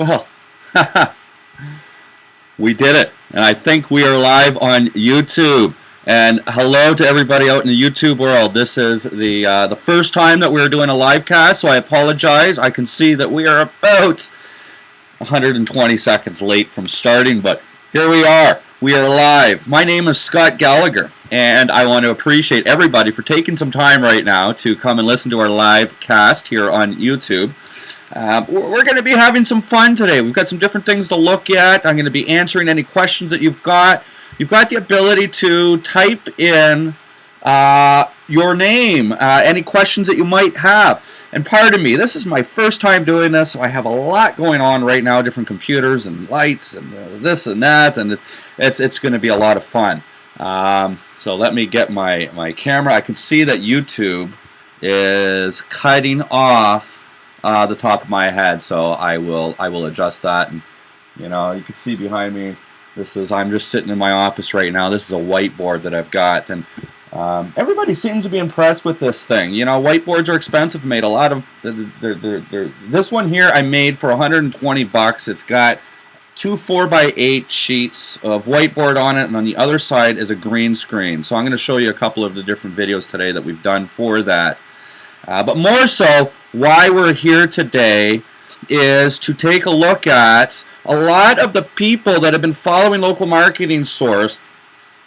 Well, we did it, and I think we are live on YouTube. And hello to everybody out in the YouTube world. This is the first time that we're doing a live cast, so I apologize. I can see that we are about 120 seconds late from starting, but here we are. We are live. My name is Scott Gallagher, and I want to appreciate everybody for taking some time right now to come and listen to our live cast here on YouTube. We're going to be having some fun today. We've got some different things to look at. I'm going to be answering any questions that you've got. You've got the ability to type in your name, any questions that you might have. And pardon me, this is my first time doing this, so I have a lot going on right now, different computers and lights and this and that, and it's going to be a lot of fun. So let me get my camera. I can see that YouTube is cutting off the top of my head, so I will adjust that. And you know, you can see behind me, I'm just sitting in my office right now. This is a whiteboard that I've got, and everybody seems to be impressed with this thing. You know, whiteboards are expensive. I made a lot of this one here I made for 120 bucks. It's got two 4x8 sheets of whiteboard on it, and on the other side is a green screen. So I'm going to show you a couple of the different videos today that we've done for that. But more so, why we're here today is to take a look at a lot of the people that have been following Local Marketing Source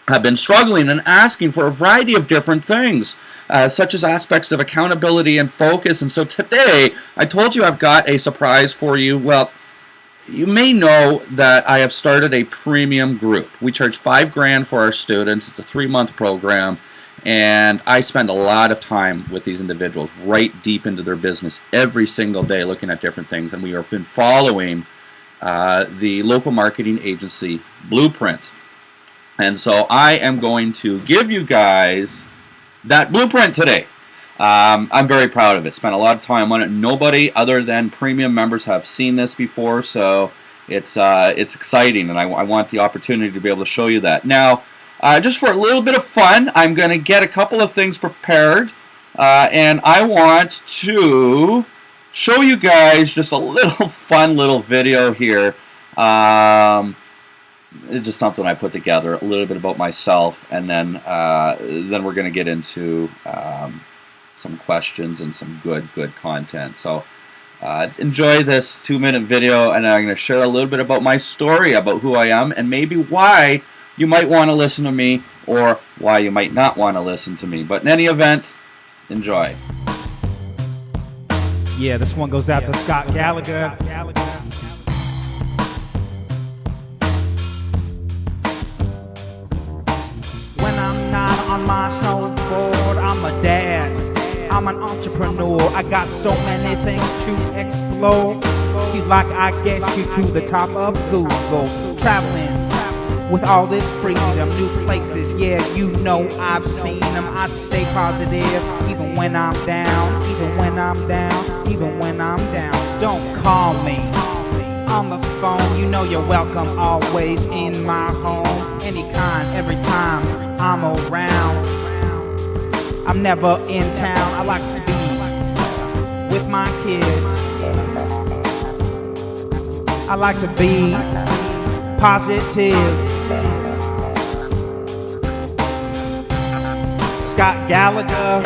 have been struggling and asking for a variety of different things, such as aspects of accountability and focus. And so today, I told you I've got a surprise for you. Well, you may know that I have started a premium group. We charge $5,000 for our students. It's a 3-month program. And I spend a lot of time with these individuals, right deep into their business every single day, looking at different things. And we have been following the local marketing agency blueprint. And so I am going to give you guys that blueprint today. I'm very proud of it. Spent a lot of time on it. Nobody other than premium members have seen this before, so it's exciting, and I want the opportunity to be able to show you that. Now, just for a little bit of fun, I'm going to get a couple of things prepared, and I want to show you guys just a little fun little video here. It's just something I put together, a little bit about myself, and then we're going to get into some questions and some good content. So enjoy this 2-minute video, and I'm going to share a little bit about my story, about who I am, and maybe why you might want to listen to me, or why you might not want to listen to me. But in any event, enjoy. Yeah, this one goes out to Scott Gallagher. When I'm not on my snowboard, I'm a dad. I'm an entrepreneur. I got so many things to explore. Feel like I get you to the top of Google. Traveling with all this freedom, new places, yeah, you know I've seen them. I stay positive, even when I'm down, even when I'm down, even when I'm down. Don't call me on the phone, you know you're welcome always in my home. Any kind, every time I'm around. I'm never in town, I like to be with my kids. I like to be positive. Scott Gallagher.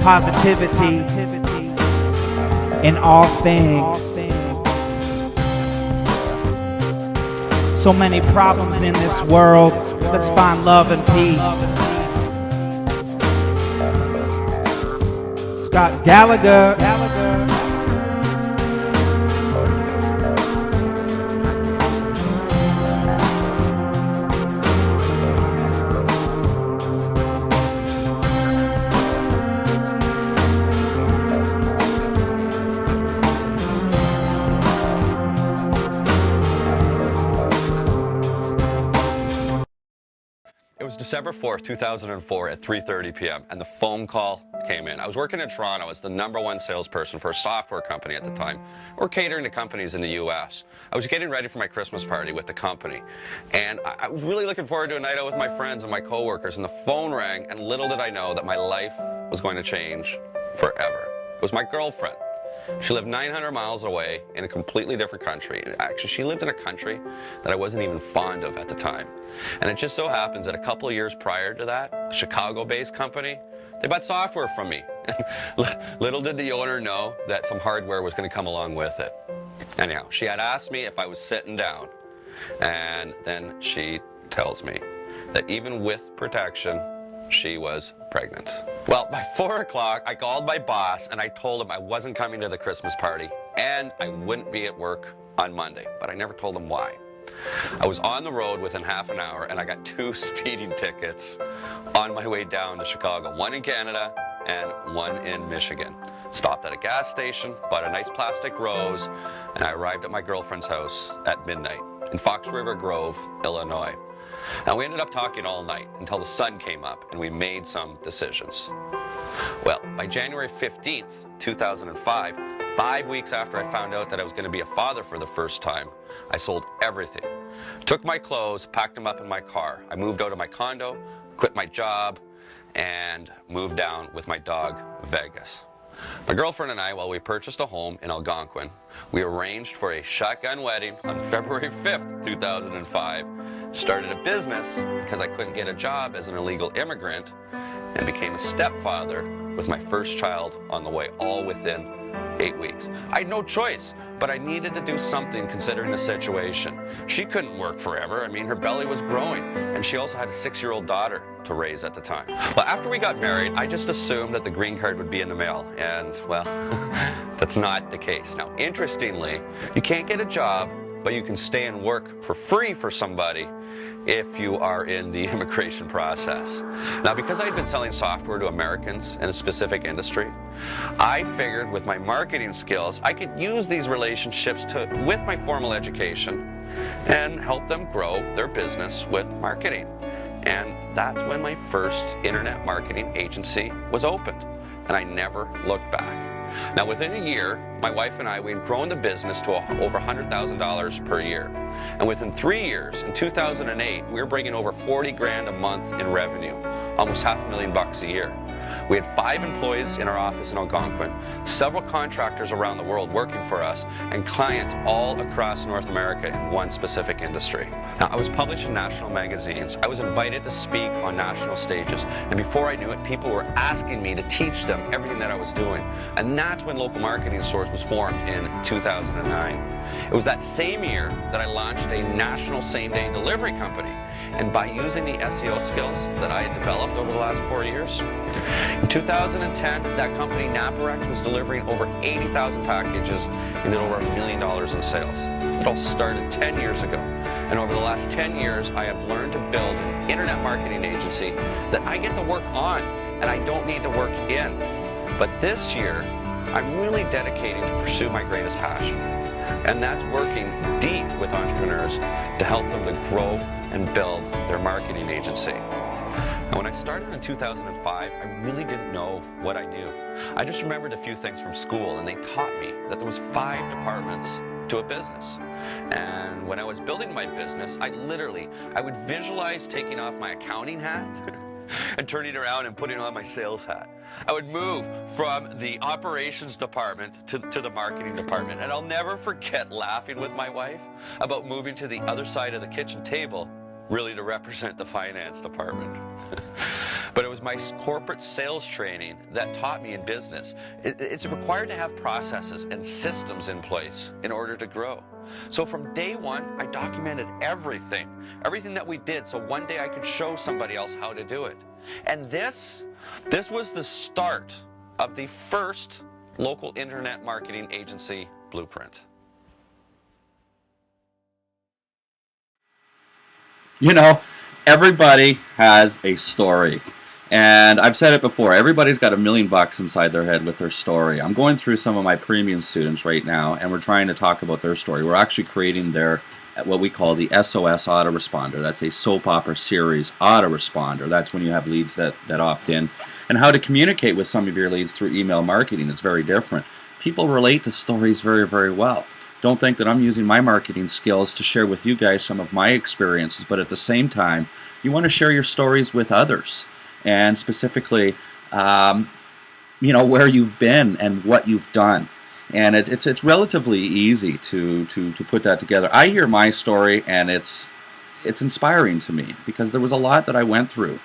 Positivity in all things. So many problems in this world. Let's find love and peace. Scott Gallagher. It was December 4th, 2004 at 3:30 p.m. and the phone call came in. I was working in Toronto as the #1 salesperson for a software company at the time. We're catering to companies in the US. I was getting ready for my Christmas party with the company, and I was really looking forward to a night out with my friends and my coworkers, and the phone rang, and little did I know that my life was going to change forever. It was my girlfriend. She lived 900 miles away in a completely different country. Actually, she lived in a country that I wasn't even fond of at the time. And it just so happens that a couple of years prior to that, a Chicago-based company, they bought software from me. Little did the owner know that some hardware was going to come along with it. Anyhow, she had asked me if I was sitting down. And then she tells me that even with protection, she was pregnant. Well, by 4 o'clock, I called my boss and I told him I wasn't coming to the Christmas party and I wouldn't be at work on Monday, but I never told him why. I was on the road within half an hour and I got 2 speeding tickets on my way down to Chicago, one in Canada and one in Michigan. Stopped at a gas station, bought a nice plastic rose, and I arrived at my girlfriend's house at midnight in Fox River Grove, Illinois. Now, we ended up talking all night until the sun came up and we made some decisions. Well, by January 15th, 2005, 5 weeks after I found out that I was going to be a father for the first time, I sold everything. Took my clothes, packed them up in my car. I moved out of my condo, quit my job, and moved down with my dog, Vegas. My girlfriend and I, while we purchased a home in Algonquin, we arranged for a shotgun wedding on February 5th, 2005, started a business because I couldn't get a job as an illegal immigrant, and became a stepfather with my first child on the way, all within 8 weeks. I had no choice, but I needed to do something considering the situation. She couldn't work forever. I mean, her belly was growing, and she also had a 6-year-old daughter to raise at the time. Well, after we got married, I just assumed that the green card would be in the mail, and, well, that's not the case. Now, interestingly, you can't get a job, but you can stay and work for free for somebody if you are in the immigration process. Now, because I had been selling software to Americans in a specific industry, I figured with my marketing skills, I could use these relationships with my formal education and help them grow their business with marketing. And that's when my first internet marketing agency was opened, and I never looked back. Now, within a year, my wife and I, we had grown the business to over $100,000 per year. And within 3 years, in 2008, we were bringing over 40 grand a month in revenue, almost $500,000 a year. We had 5 employees in our office in Algonquin, several contractors around the world working for us, and clients all across North America in one specific industry. Now, I was published in national magazines. I was invited to speak on national stages. And before I knew it, people were asking me to teach them everything that I was doing. And that's when Local Marketing Source was formed in 2009. It was that same year that I launched a national same-day delivery company. And by using the SEO skills that I had developed over the last 4 years, in 2010, that company, Naparex, was delivering over 80,000 packages and did over $1 million in sales. It all started 10 years ago. And over the last 10 years, I have learned to build an internet marketing agency that I get to work on and I don't need to work in. But this year, I'm really dedicating to pursue my greatest passion. And that's working deep with entrepreneurs to help them to grow and build their marketing agency. And when I started in 2005, I really didn't know what I knew. I just remembered a few things from school, and they taught me that there was 5 departments to a business. And when I was building my business, I would visualize taking off my accounting hat and turning around and putting on my sales hat. I would move from the operations department to the marketing department. And I'll never forget laughing with my wife about moving to the other side of the kitchen table, really to represent the finance department. But it was my corporate sales training that taught me in business. It's required to have processes and systems in place in order to grow. So from day one, I documented everything that we did, so one day I could show somebody else how to do it. And this was the start of the first local internet marketing agency blueprint. You know, everybody has a story. And I've said it before, everybody's got $1 million inside their head with their story. I'm going through some of my premium students right now, and we're trying to talk about their story. We're actually creating their what we call the SOS autoresponder. That's a soap opera series autoresponder. That's when you have leads that opt in. And how to communicate with some of your leads through email marketing is very different. People relate to stories very, very well. Don't think that I'm using my marketing skills to share with you guys some of my experiences, but at the same time, you want to share your stories with others, and specifically, where you've been and what you've done. And it's relatively easy to put that together. I hear my story, and it's inspiring to me because there was a lot that I went through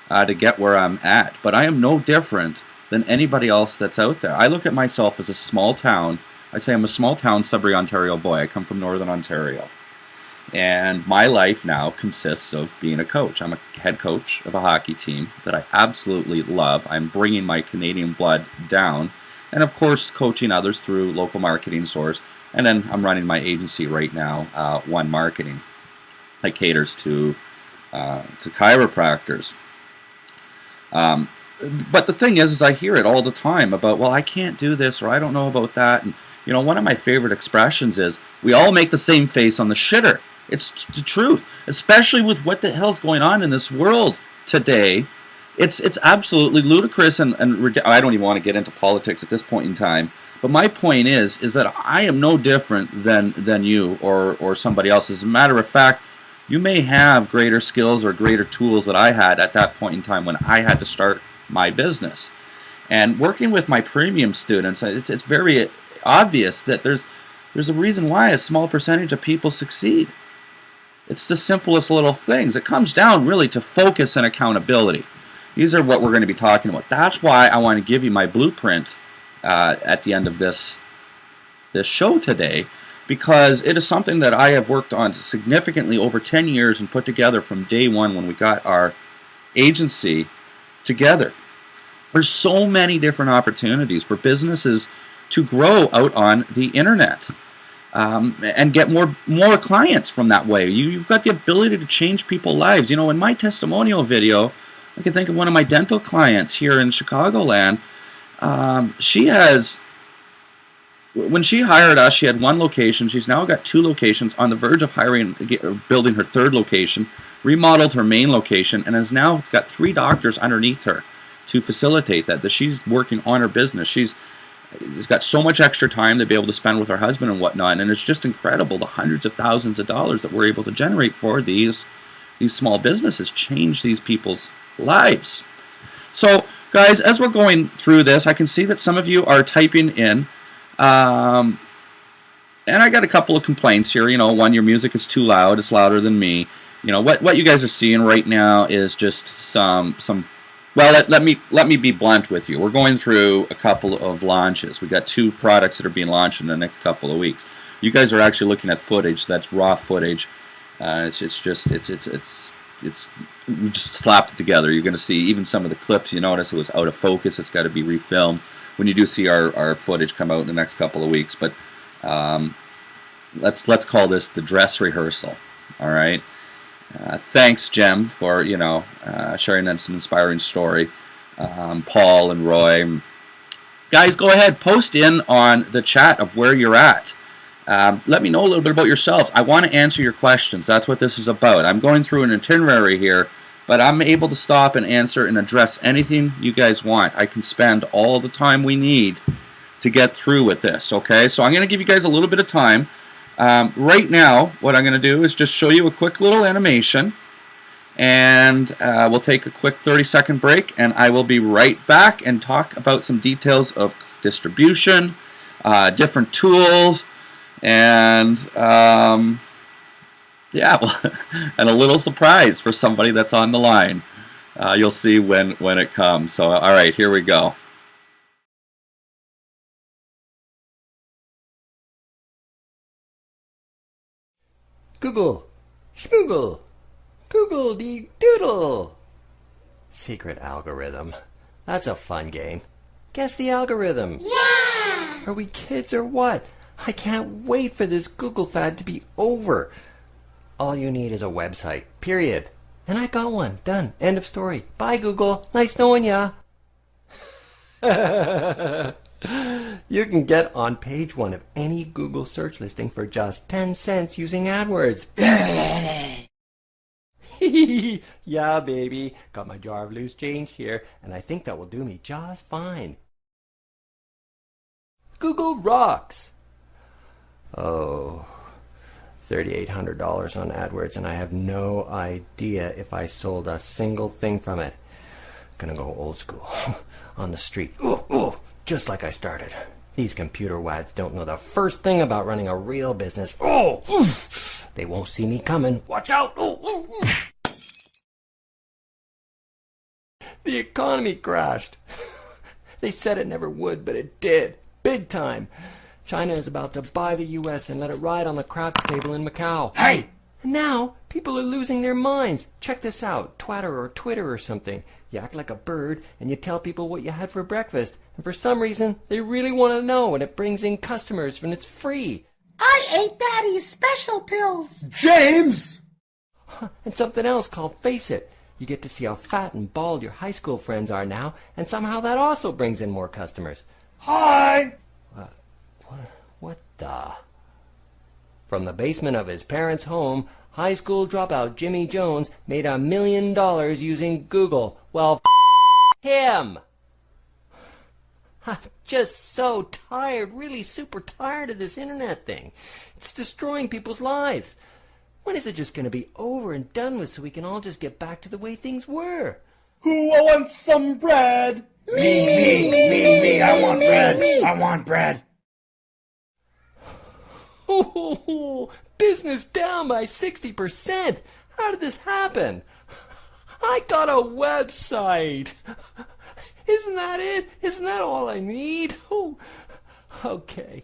to get where I'm at. But I am no different than anybody else that's out there. I look at myself as a small town. I say I'm a small town Sudbury, Ontario boy. I come from Northern Ontario. And my life now consists of being a coach. I'm a head coach of a hockey team that I absolutely love. I'm bringing my Canadian blood down. And of course, coaching others through local marketing source. And then I'm running my agency right now, One Marketing, that caters to chiropractors. But the thing is I hear it all the time about, well, I can't do this, or I don't know about that. And one of my favorite expressions is, we all make the same face on the shitter. It's the truth, especially with what the hell's going on in this world today. It's absolutely ludicrous, and I don't even want to get into politics at this point in time. But my point is that I am no different than you or somebody else. As a matter of fact, you may have greater skills or greater tools that I had at that point in time when I had to start my business. And working with my premium students, it's very obvious that there's a reason why a small percentage of people succeed. It's the simplest little things. It comes down really to focus and accountability. These are what we're going to be talking about. That's why I want to give you my blueprint at the end of this show today, because it is something that I have worked on significantly over 10 years and put together from day one when we got our agency together. There's so many different opportunities for businesses to grow out on the internet. And get more clients from that way. You've got the ability to change people's lives. In my testimonial video, I can think of one of my dental clients here in Chicagoland. When she hired us, she had one location. She's now got 2 locations, on the verge of building her 3rd location, remodeled her main location, and has now got 3 doctors underneath her to facilitate that she's working on her business. She's got so much extra time to be able to spend with her husband and whatnot, and it's just incredible the hundreds of thousands of dollars that we're able to generate for these small businesses, change these people's lives. So, guys, as we're going through this, I can see that some of you are typing in, and I got a couple of complaints here. One, your music is too loud; it's louder than me. What you guys are seeing right now is just some. Well, let me be blunt with you. We're going through a couple of launches. We got 2 products that are being launched in the next couple of weeks. You guys are actually looking at footage that's raw footage. It's we just slapped it together. You're going to see even some of the clips. You notice it was out of focus. It's got to be refilmed when you do see our footage come out in the next couple of weeks. But let's call this the dress rehearsal. All right. Thanks, Jem, for sharing that inspiring story. Paul and Roy, guys, go ahead, post in on the chat of where you're at. Let me know a little bit about yourselves. I want to answer your questions. That's what this is about. I'm going through an itinerary here, but I'm able to stop and answer and address anything you guys want. I can spend all the time we need to get through with this. Okay, so I'm going to give you guys a little bit of time. Right now, what I'm going to do is just show you a quick little animation, and we'll take a quick 30-second break, and I will be right back and talk about some details of distribution, different tools, and yeah, and a little surprise for somebody that's on the line. You'll see when it comes. So, all right, here we go. Google, Spoogle, Google de Doodle. Secret algorithm. That's a fun game. Guess the algorithm. Yeah! Are we kids or what? I can't wait for this Google fad to be over. All you need is a website, period. And I got one. Done. End of story. Bye, Google. Nice knowing ya. You can get on page 1 of any Google search listing for just 10 cents using AdWords. Yeah, baby. Got my jar of loose change here, and I think that will do me just fine. Google rocks. Oh, $3,800 on AdWords, and I have no idea if I sold a single thing from it. Gonna go old school. On the street. Ooh, just like I started. These computer wads don't know the first thing about running a real business. Oh, oof. They won't see me coming. Watch out. Oh. The economy crashed. They said it never would, but it did. Big time. China is about to buy the U.S. and let it ride on the craps table in Macau. Hey! And now, people are losing their minds. Check this out. Twatter or Twitter or something. You act like a bird and you tell people what you had for breakfast. And for some reason, they really want to know, and it brings in customers and it's free. I ate Daddy's special pills. James! And something else called Face It. You get to see how fat and bald your high school friends are now, and somehow that also brings in more customers. Hi! What the? From the basement of his parents' home, high school dropout Jimmy Jones made $1 million using Google. Well, him! I'm just so tired, really super tired of this internet thing. It's destroying people's lives. When is it just going to be over and done with so we can all just get back to the way things were? Who wants some bread? Me, I want bread. I want bread. Oh, business down by 60%. How did this happen? I got a website. Isn't that it? Isn't that all I need? Oh, okay,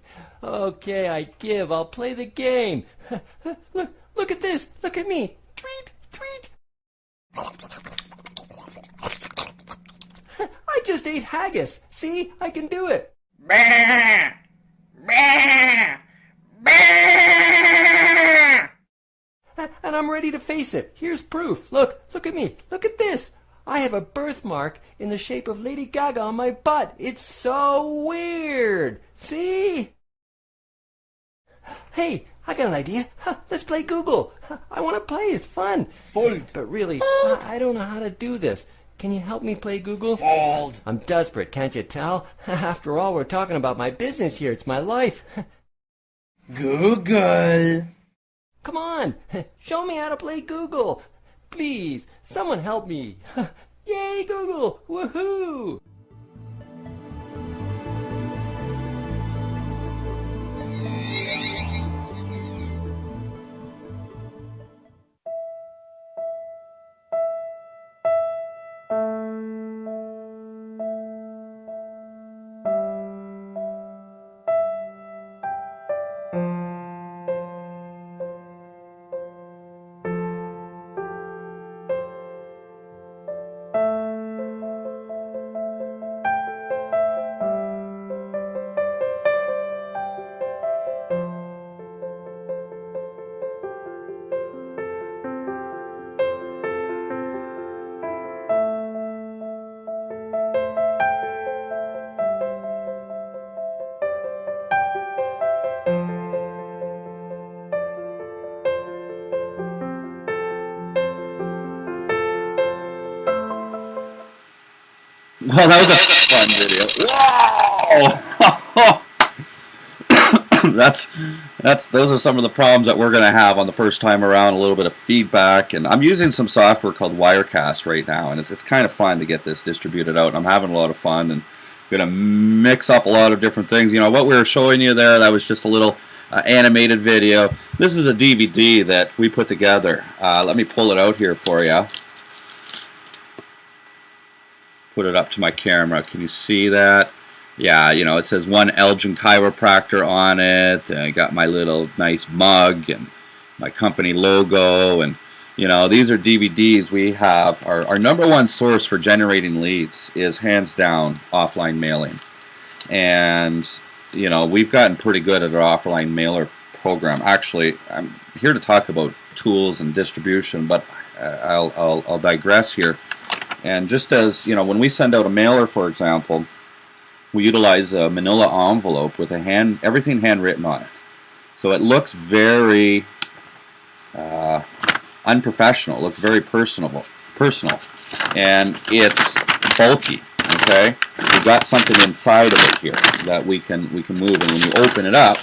I give. I'll play the game. Look at this. Look at me. Tweet. I just ate haggis. See? I can do it. Bah! Bah! And I'm ready to face it. Here's proof. Look at me. Look at this. I have a birthmark in the shape of Lady Gaga on my butt. It's so weird. See? Hey, I got an idea. Let's play Google. I want to play. It's fun. Fold. But really, I don't know how to do this. Can you help me play Google? Fold. I'm desperate, can't you tell? After all, we're talking about my business here. It's my life. Google. Come on, show me how to play Google. Please, someone help me. Yay, Google! Woohoo! Well, that was a fun video. Whoa! Those are some of the problems that we're going to have on the first time around. A little bit of feedback, and I'm using some software called LiveCast right now, and it's kind of fun to get this distributed out. And I'm having a lot of fun, and going to mix up a lot of different things. You know what we were showing you there? That was just a little animated video. This is a DVD that we put together. Let me pull it out here for you. Put it up to my camera. Can you see that? Yeah, you know, it says One Elgin Chiropractor on it. I got my little nice mug and my company logo. And, you know, these are DVDs we have. Our number one source for generating leads is hands down offline mailing. And, you know, we've gotten pretty good at our offline mailer program. Actually, I'm here to talk about tools and distribution, but I'll digress here. And just as, you know, when we send out a mailer, for example, we utilize a manila envelope with everything handwritten on it. So it looks very unprofessional. It looks very personal, and it's bulky. Okay, we've got something inside of it here that we can move, and when you open it up,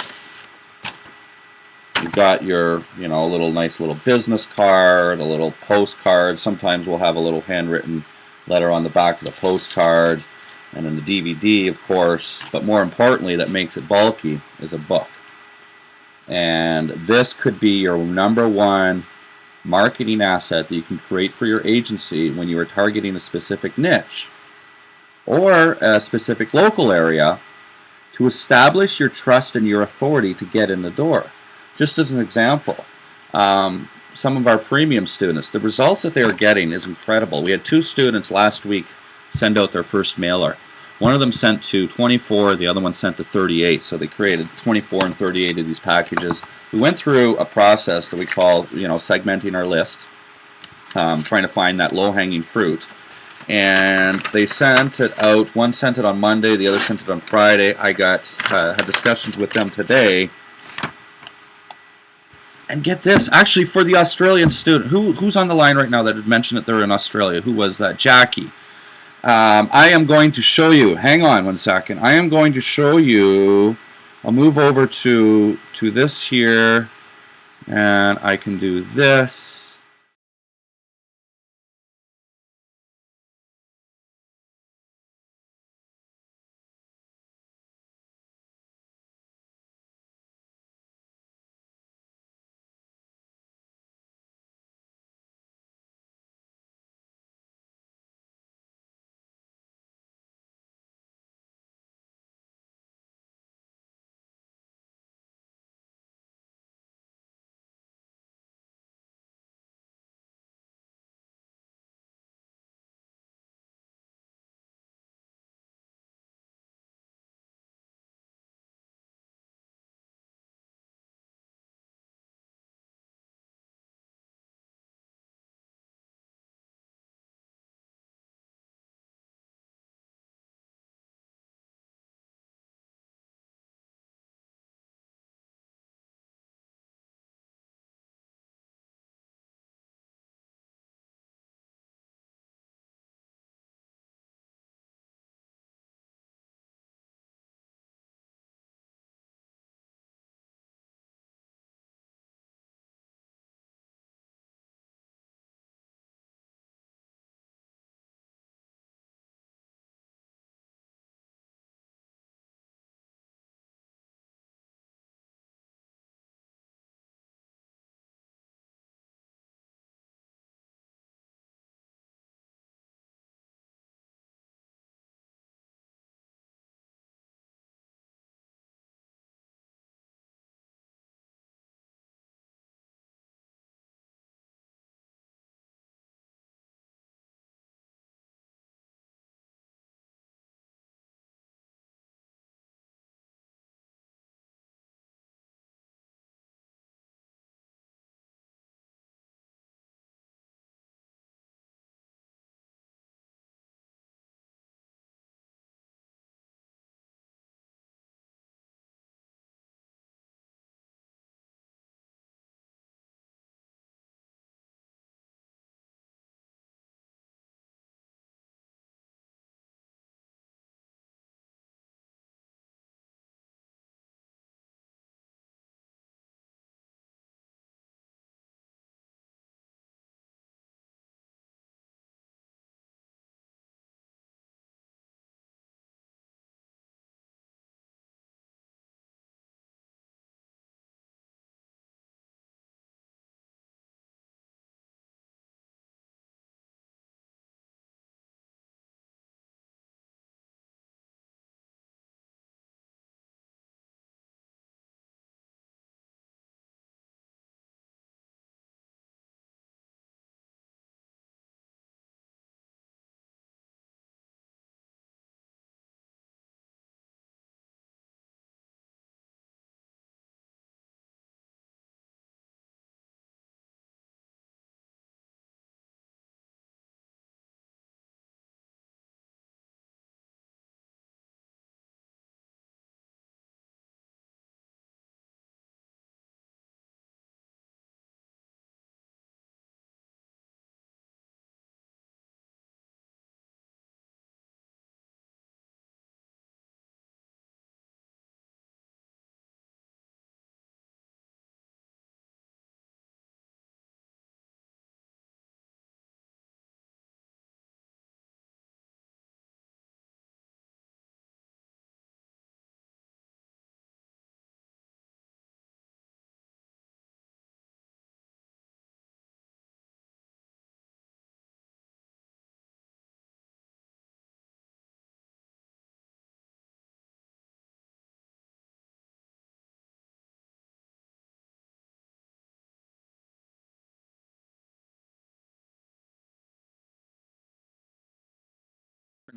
you've got your nice little business card, a little postcard. Sometimes we'll have a little handwritten letter on the back of the postcard, and then the DVD, of course. But more importantly, that makes it bulky is a book. And this could be your #1 marketing asset that you can create for your agency when you are targeting a specific niche or a specific local area to establish your trust and your authority to get in the door. Just as an example, some of our premium students, the results that they are getting is incredible. We had 2 students last week send out their first mailer. One of them sent to 24, the other one sent to 38. So they created 24 and 38 of these packages. We went through a process that we call, segmenting our list, trying to find that low-hanging fruit. And they sent it out. One sent it on Monday, the other sent it on Friday. I had discussions with them today. And get this, actually, for the Australian student, who's on the line right now that had mentioned that they're in Australia? Who was that? Jackie. I am going to show you, hang on one second, I am going to show you, I'll move over to this here, and I can do this.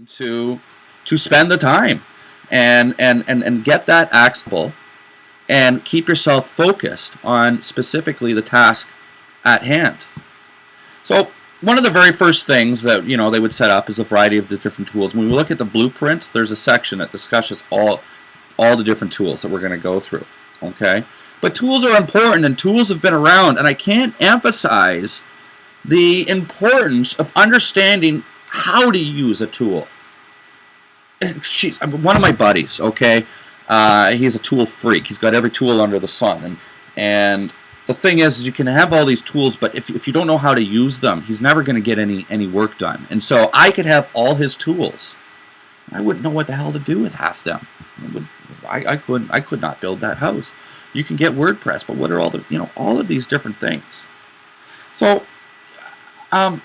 to spend the time and get that actionable and keep yourself focused on specifically the task at hand. So one of the very first things that they would set up is a variety of the different tools. When we look at the blueprint, there's a section that discusses all the different tools that we're going to go through. Okay, but tools are important, and tools have been around, and I can't emphasize the importance of understanding how to use a tool. One of my buddies, okay, he's a tool freak. He's got every tool under the sun, and the thing is you can have all these tools, but if you don't know how to use them, he's never going to get any work done. And so I could have all his tools, I wouldn't know what the hell to do with half them. I could not build that house. You can get WordPress, but what are all of these different things? So I've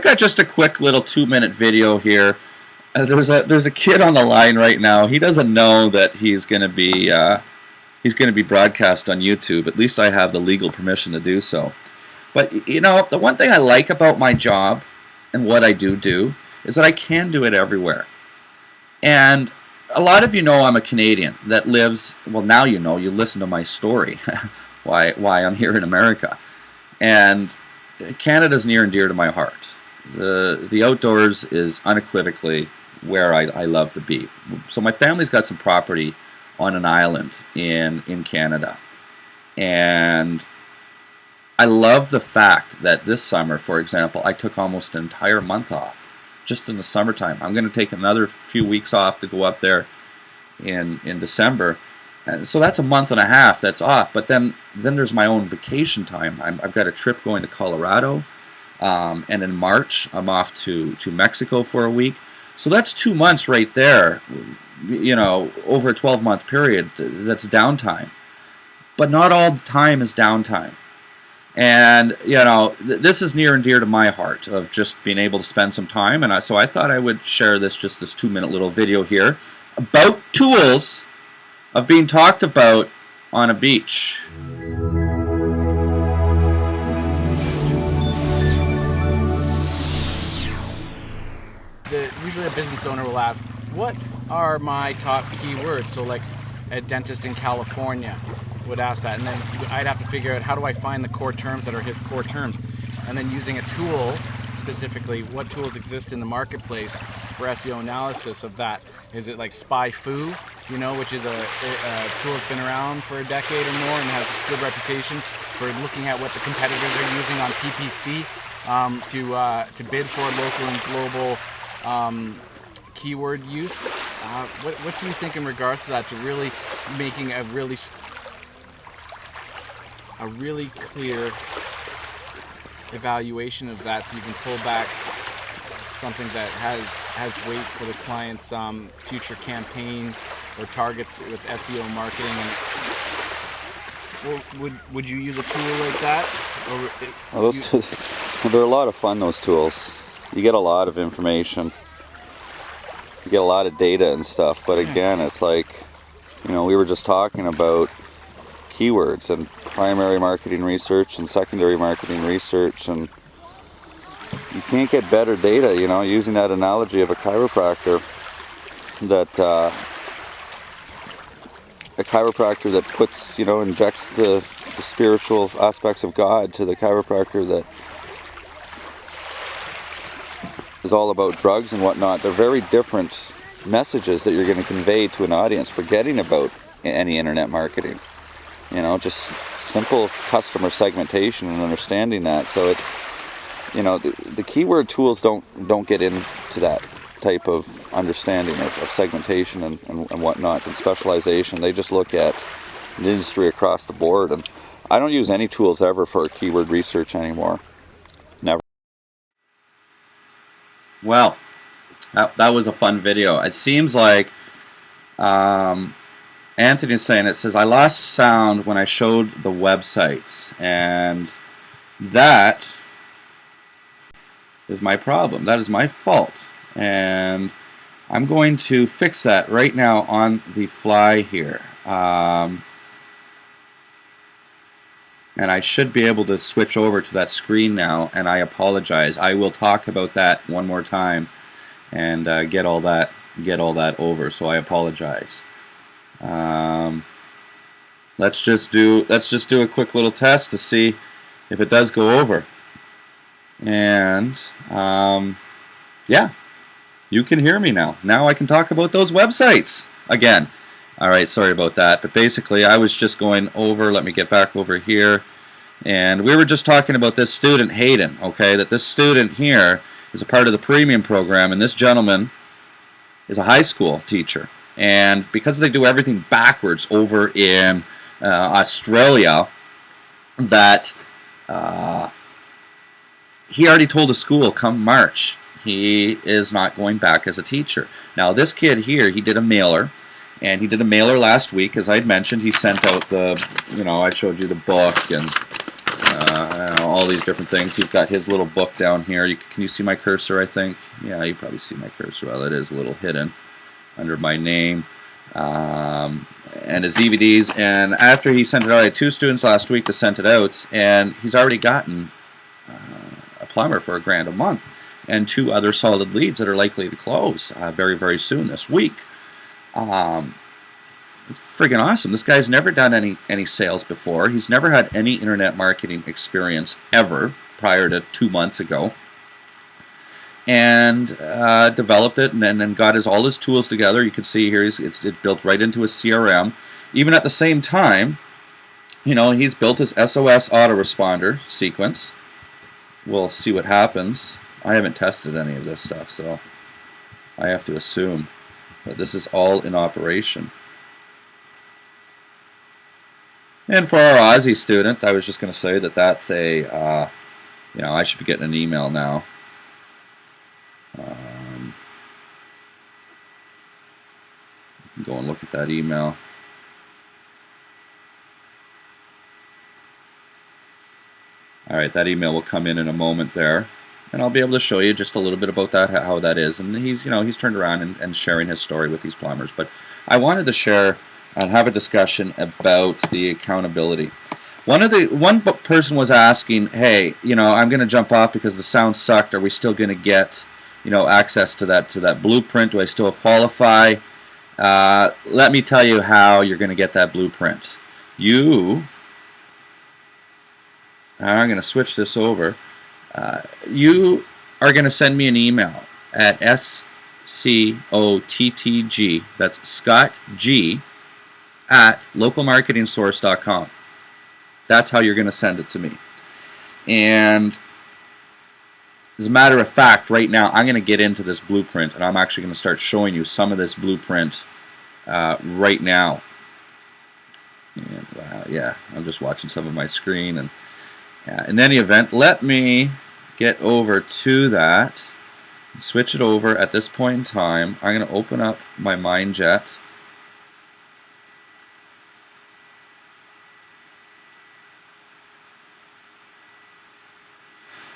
got just a quick little 2-minute video here. There's a kid on the line right now. He doesn't know that he's going to be broadcast on YouTube. At least I have the legal permission to do so. But the one thing I like about my job and what I do is that I can do it everywhere. And a lot of you know I'm a Canadian that lives, well, now you listen to my story, why I'm here in America. And Canada's near and dear to my heart. The outdoors is unequivocally where I love to be. So my family's got some property on an island in Canada. And I love the fact that this summer, for example, I took almost an entire month off just in the summertime. I'm going to take another few weeks off to go up there in December. And so that's a month and a half that's off. But then there's my own vacation time. I've got a trip going to Colorado. And in March, I'm off to Mexico for a week. So that's 2 months right there, over a 12-month period. That's downtime. But not all the time is downtime. And, this is near and dear to my heart of just being able to spend some time. And so I thought I would share this 2-minute little video here about tools of being talked about on a beach. Usually a business owner will ask, what are my top keywords? So like a dentist in California would ask that, and then I'd have to figure out how do I find the core terms that are his core terms, and then using a tool, specifically what tools exist in the marketplace for SEO analysis of that. Is it like SpyFu, which is a tool that's been around for a decade or more and has a good reputation for looking at what the competitors are using on PPC to bid for local and global keyword use. What do you think in regards to that, to really making a really clear evaluation of that, so you can pull back something that has weight for the client's future campaign or targets with SEO marketing? And would you use a tool like that? They're a lot of fun, those tools. You get a lot of information. You get a lot of data and stuff. But again, it's like, we were just talking about keywords and primary marketing research and secondary marketing research, and you can't get better data, using that analogy of a chiropractor, that puts, injects the spiritual aspects of God to the chiropractor that is all about drugs and whatnot. They're very different messages that you're going to convey to an audience, forgetting about any internet marketing. Just simple customer segmentation and understanding that. So the keyword tools don't get into that type of understanding of segmentation and whatnot and specialization. They just look at the industry across the board. And I don't use any tools ever for keyword research anymore. Never. Well, that was a fun video. It seems like Anthony is saying, it says, I lost sound when I showed the websites, and that is my problem. That is my fault. And I'm going to fix that right now on the fly here. And I should be able to switch over to that screen now, and I apologize. I will talk about that one more time and get all that over. So I apologize. Let's just do a quick little test to see if it does go over. And yeah, you can hear me now. Now I can talk about those websites again. All right, sorry about that. But basically, I was just going over. Let me get back over here. And we were just talking about this student, Hayden, okay, that this student here is a part of the premium program, and this gentleman is a high school teacher. And because they do everything backwards over in Australia, that he already told the school come March he is not going back as a teacher. Now this kid here, he did a mailer, and he did a mailer last week. As I had mentioned, he sent out the, I showed you the book and all these different things. He's got his little book down here. Can you see my cursor, I think? Yeah, you probably see my cursor. Well, it is a little hidden under my name. And his DVDs. And after he sent it out, I had 2 students last week that sent it out, and he's already gotten a plumber for $1,000 a month and 2 other solid leads that are likely to close very, very soon this week. It's friggin' awesome. This guy's never done any sales before. He's never had any internet marketing experience ever prior to 2 months ago. And developed it, and then got all his tools together. You can see here it's built right into his CRM. Even at the same time, he's built his SOS autoresponder sequence. We'll see what happens. I haven't tested any of this stuff, so I have to assume that this is all in operation. And for our Aussie student, I was just going to say that that's a, I should be getting an email now. Go and look at that email. Alright, that email will come in a moment there, and I'll be able to show you just a little bit about that, how that is. And he's turned around and sharing his story with these plumbers. But I wanted to share and have a discussion about the accountability. One person was asking, hey, I'm going to jump off because the sound sucked. Are we still going to get access to that blueprint? Do I still qualify? Let me tell you how you're going to get that blueprint. I'm going to switch this over. You are going to send me an email at SCOTTG, that's Scott G, at localmarketingsource.com. That's how you're going to send it to me. And as a matter of fact, right now, I'm going to get into this blueprint, and I'm actually going to start showing you some of this blueprint right now. And, wow, yeah, I'm just watching some of my screen. And in any event, let me get over to that, switch it over at this point in time. I'm going to open up my MindJet.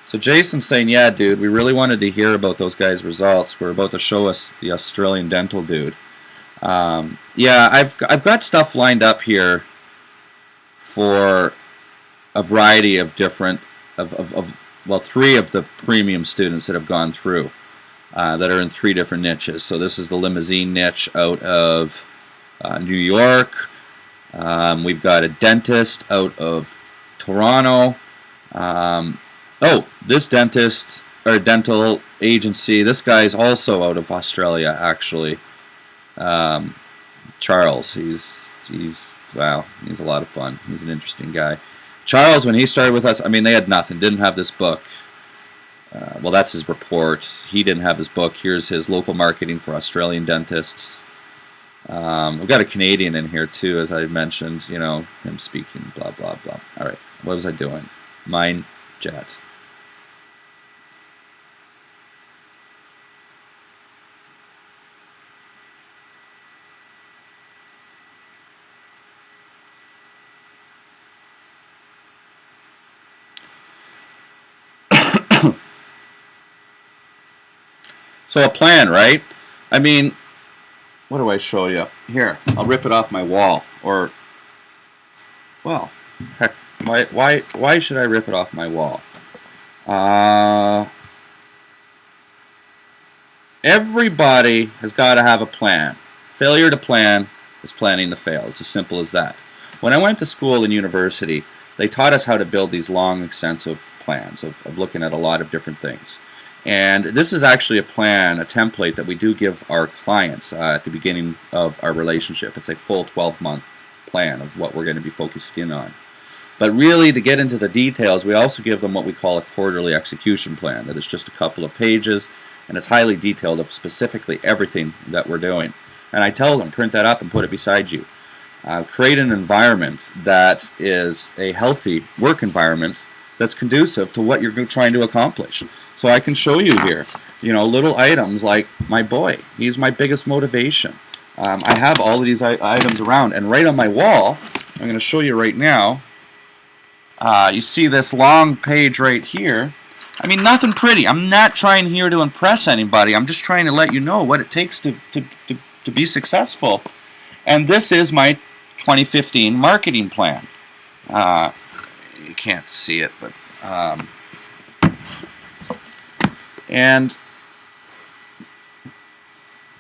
So Jason's saying, yeah, dude, we really wanted to hear about those guys' results. We're about to show us the Australian dental dude. Yeah, I've got stuff lined up here for a variety of different, well, 3 of the premium students that have gone through that are in 3 different niches. So this is the limousine niche out of New York. We've got a dentist out of Toronto. Oh, this dentist or dental agency, this guy's also out of Australia, actually. Charles, he's wow, he's a lot of fun. He's an interesting guy. Charles, when he started with us, I mean, they had nothing, didn't have this book. Well, that's his report. He didn't have his book. Here's his local marketing for Australian dentists. We've got a Canadian in here too, as I mentioned, him speaking, blah, blah, blah. All right, what was I doing? MindJet. So a plan, right? I mean, what do I show you? Here, I'll rip it off my wall. Or, well, heck, Why should I rip it off my wall? Everybody has got to have a plan. Failure to plan is planning to fail. It's as simple as that. When I went to school and university, they taught us how to build these long, extensive plans of looking at a lot of different things. And this is actually a plan, a template that we do give our clients at the beginning of our relationship. It's a full 12-month plan of what we're going to be focused in on. But really, to get into the details, we also give them what we call a quarterly execution plan. That is just a couple of pages, and it's highly detailed of specifically everything that we're doing. And I tell them, print that up and put it beside you. Create an environment that is a healthy work environment that's conducive to what you're trying to accomplish. So I can show you here, little items like my boy. He's my biggest motivation. I have all of these items around, and right on my wall, I'm going to show you right now. You see this long page right here. I mean, nothing pretty. I'm not trying here to impress anybody. I'm just trying to let you know what it takes to be successful. And this is my 2015 marketing plan. You can't see it, but and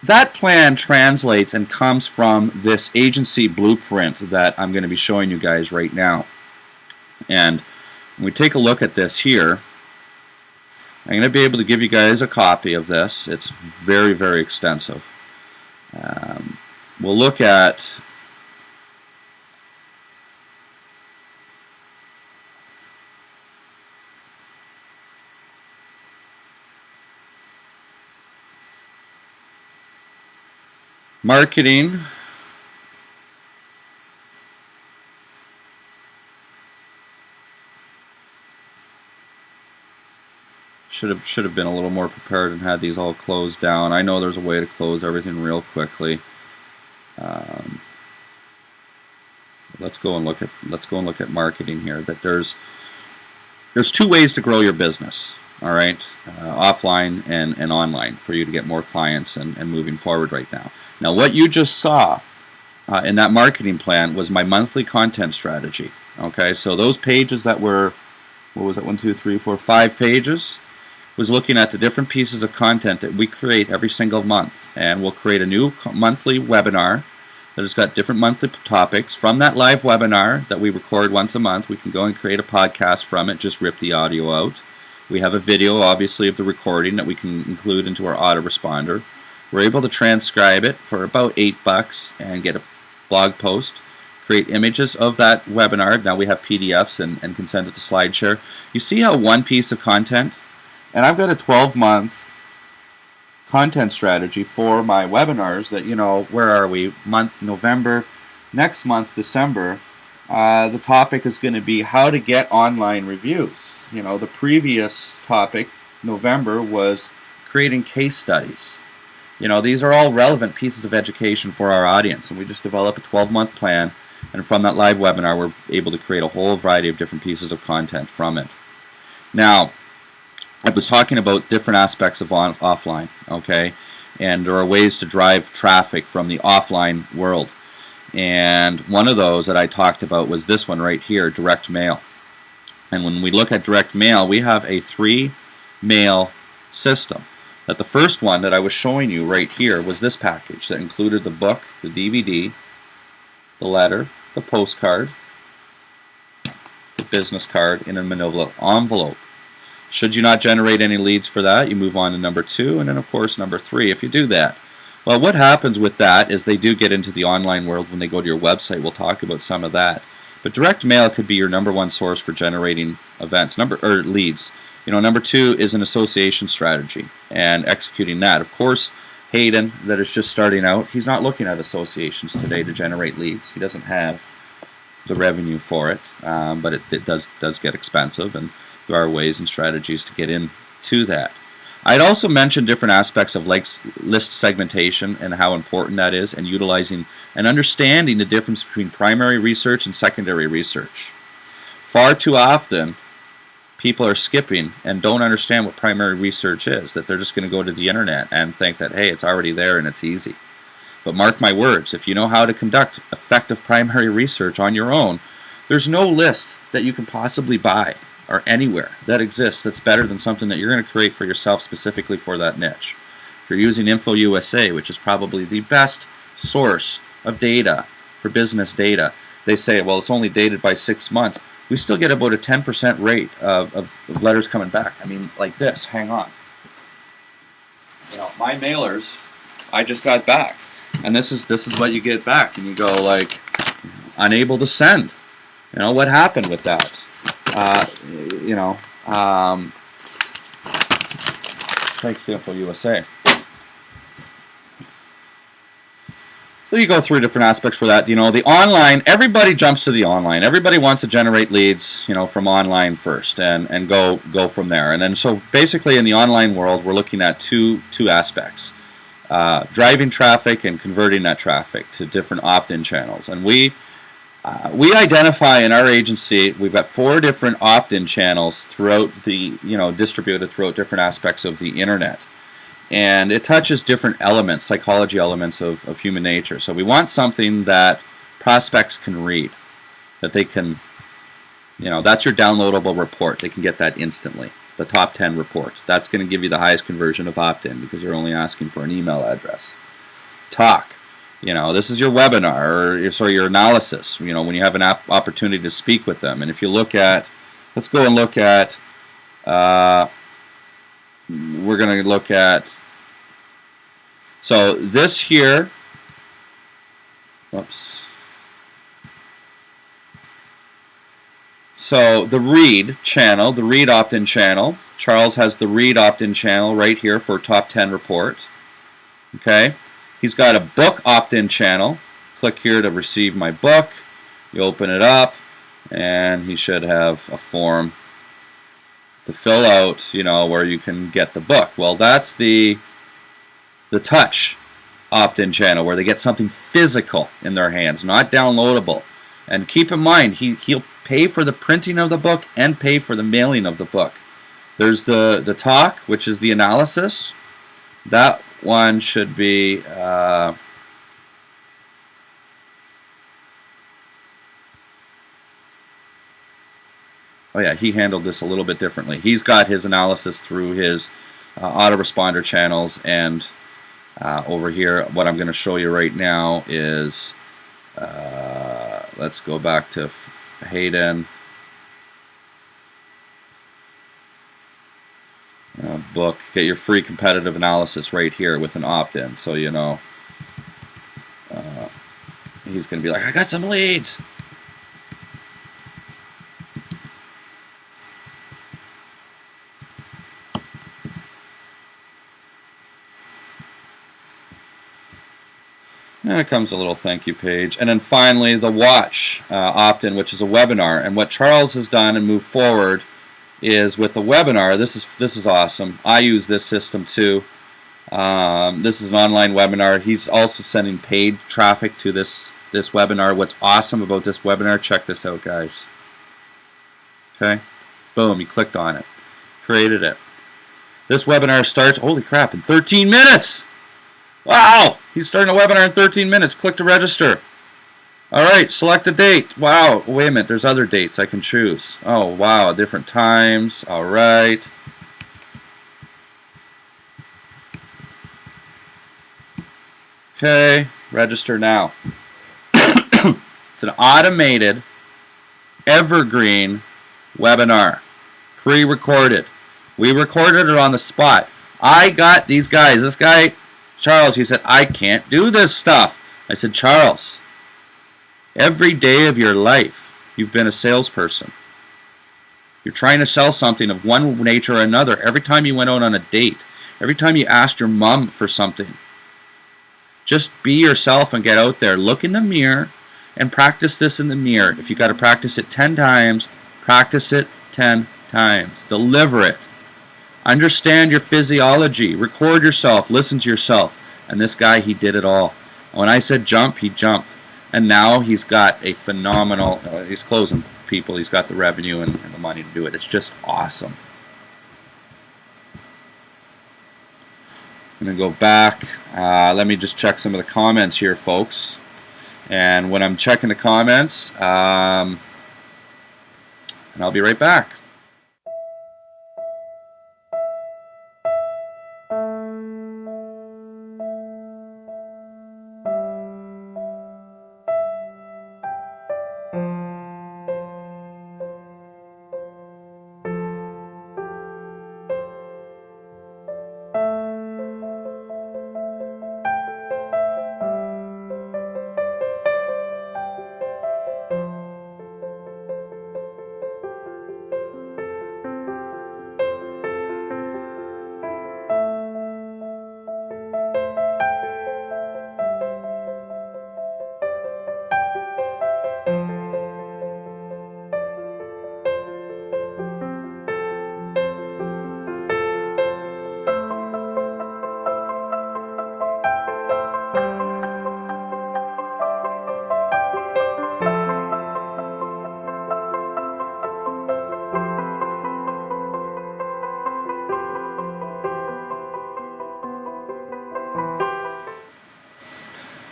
that plan translates and comes from this agency blueprint that I'm going to be showing you guys right now. And when we take a look at this here, I'm going to be able to give you guys a copy of this. It's very, very extensive. We'll look at marketing. Should have been a little more prepared and had these all closed down. I know there's a way to close everything real quickly. Let's go and look at marketing here. That there's two ways to grow your business. All right, offline and online for you to get more clients and moving forward right now. Now, what you just saw in that marketing plan was my monthly content strategy. Okay, so those pages that were, what was it, 1, 2, 3, 4, 5 pages, was looking at the different pieces of content that we create every single month. And we'll create a new monthly webinar that has got different monthly topics. From that live webinar that we record once a month, we can go and create a podcast from it, just rip the audio out. We have a video, obviously, of the recording that we can include into our autoresponder. We're able to transcribe it for about $8 and get a blog post, create images of that webinar. Now we have PDFs and can send it to SlideShare. You see how one piece of content, and I've got a 12-month content strategy for my webinars that, where are we? Month November, next month December. The topic is going to be how to get online reviews. The previous topic, November, was creating case studies. These are all relevant pieces of education for our audience, and we just develop a 12-month plan, and from that live webinar, we're able to create a whole variety of different pieces of content from it. Now, I was talking about different aspects of offline, okay? And there are ways to drive traffic from the offline world. And one of those that I talked about was this one right here, direct mail. And when we look at direct mail, we have a 3-mail system. That the first one that I was showing you right here was this package that included the book, the DVD, the letter, the postcard, the business card in a manila envelope. Should you not generate any leads for that, you move on to number 2, and then of course number 3 if you do that. Well, what happens with that is they do get into the online world when they go to your website. We'll talk about some of that. But direct mail could be your number 1 source for generating events, leads. Number 2 is an association strategy and executing that. Of course, Hayden, that is just starting out, he's not looking at associations today to generate leads. He doesn't have the revenue for it, but it does get expensive, and there are ways and strategies to get into that. I'd also mention different aspects of list segmentation and how important that is, and utilizing and understanding the difference between primary research and secondary research. Far too often, people are skipping and don't understand what primary research is, that they're just going to go to the internet and think that, hey, it's already there and it's easy. But mark my words, if you know how to conduct effective primary research on your own, There's no list that you can possibly buy or anywhere that exists that's better than something that you're going to create for yourself specifically for that niche. If you're using Info USA, which is probably the best source of data for business data, they say, well, it's only dated by 6 months. We still get about a 10% rate of letters coming back. I mean, like this, hang on. You know, my mailers, I just got back. And this is what you get back. And you go like, unable to send. You know, what happened with that? Thanks to Info USA. So you go through different aspects for that. You know, the online, everybody jumps to the online. Everybody wants to generate leads, you know, from online first and go from there. And then so basically in the online world, we're looking at two aspects. Driving traffic and converting that traffic to different opt-in channels. And we identify in our agency, we've got 4 different opt-in channels throughout the, you know, distributed throughout different aspects of the internet. And it touches different elements, psychology elements of human nature. So we want something that prospects can read, that they can, you know, that's your downloadable report. They can get that instantly. The top 10 reports. That's going to give you the highest conversion of opt-in because you're only asking for an email address. Talk. You know, this is your webinar or your analysis, you know, when you have an opportunity to speak with them. And if you look at, let's go and look at, we're going to look at, so this here, oops. So the read channel, the read opt-in channel, Charles has the read opt-in channel right here for top 10 report. Okay, he's got a book opt-in channel. Click here to receive my book. You open it up, and he should have a form to fill out, you know, where you can get the book. Well, that's the touch opt-in channel where they get something physical in their hands, not downloadable. And keep in mind, he'll pay for the printing of the book and pay for the mailing of the book. There's the talk, which is the analysis. That one should be oh yeah, he handled this a little bit differently. He's got his analysis through his autoresponder channels, and over here, what I'm going to show you right now is, let's go back to Hayden. Book. Get your free competitive analysis right here with an opt-in. So, you know, he's going to be like, I got some leads. Then it comes a little thank you page. And then finally, the watch opt-in, which is a webinar. And what Charles has done and moved forward is with the webinar, this is awesome. I use this system too. This is an online webinar. He's also sending paid traffic to this webinar. What's awesome about this webinar, check this out, guys. Okay, boom, you clicked on it, created it. This webinar starts, holy crap, in 13 minutes. Wow, he's starting a webinar in 13 minutes. Click to register. All right, select a date. Wow, wait a minute, there's other dates I can choose. Oh, wow, different times. All right. Okay, register now. It's an automated, evergreen webinar, pre-recorded. We recorded it on the spot. I got these guys. This guy, Charles, he said, I can't do this stuff. I said, Charles, every day of your life, you've been a salesperson. You're trying to sell something of one nature or another. Every time you went out on a date, every time you asked your mom for something, just be yourself and get out there. Look in the mirror and practice this in the mirror. If you got to practice it 10 times, practice it 10 times. Deliver it. Understand your physiology. Record yourself. Listen to yourself. And this guy, he did it all. When I said jump, he jumped. And now he's got a phenomenal, he's closing people. He's got the revenue and the money to do it. It's just awesome. I'm going to go back. Let me just check some of the comments here, folks. And when I'm checking the comments, and I'll be right back.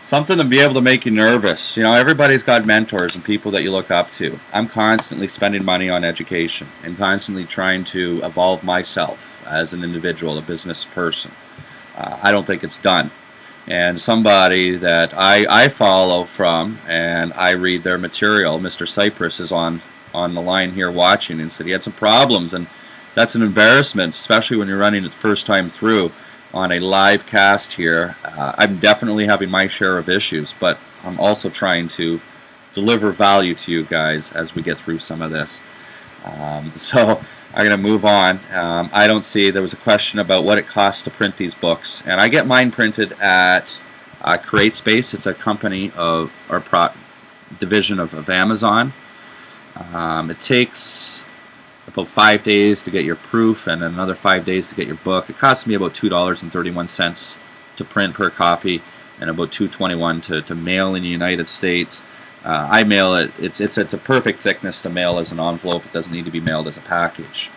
Something to be able to make you nervous. You know, everybody's got mentors and people that you look up to. I'm constantly spending money on education and constantly trying to evolve myself as an individual, a business person. I don't think it's done. And somebody that I follow from and I read their material, Mr. Cypress, is on the line here watching, and said he had some problems, and that's an embarrassment, especially when you're running it the first time through on a live cast here. I'm definitely having my share of issues, but I'm also trying to deliver value to you guys as we get through some of this. So I'm going to move on. I don't see, there was a question about what it costs to print these books, and I get mine printed at CreateSpace. It's a company of, or division of Amazon. It takes about 5 days to get your proof and another 5 days to get your book. It costs me about $2.31 to print per copy and about $2.21 to mail in the United States. I mail it. It's a perfect thickness to mail as an envelope. It doesn't need to be mailed as a package.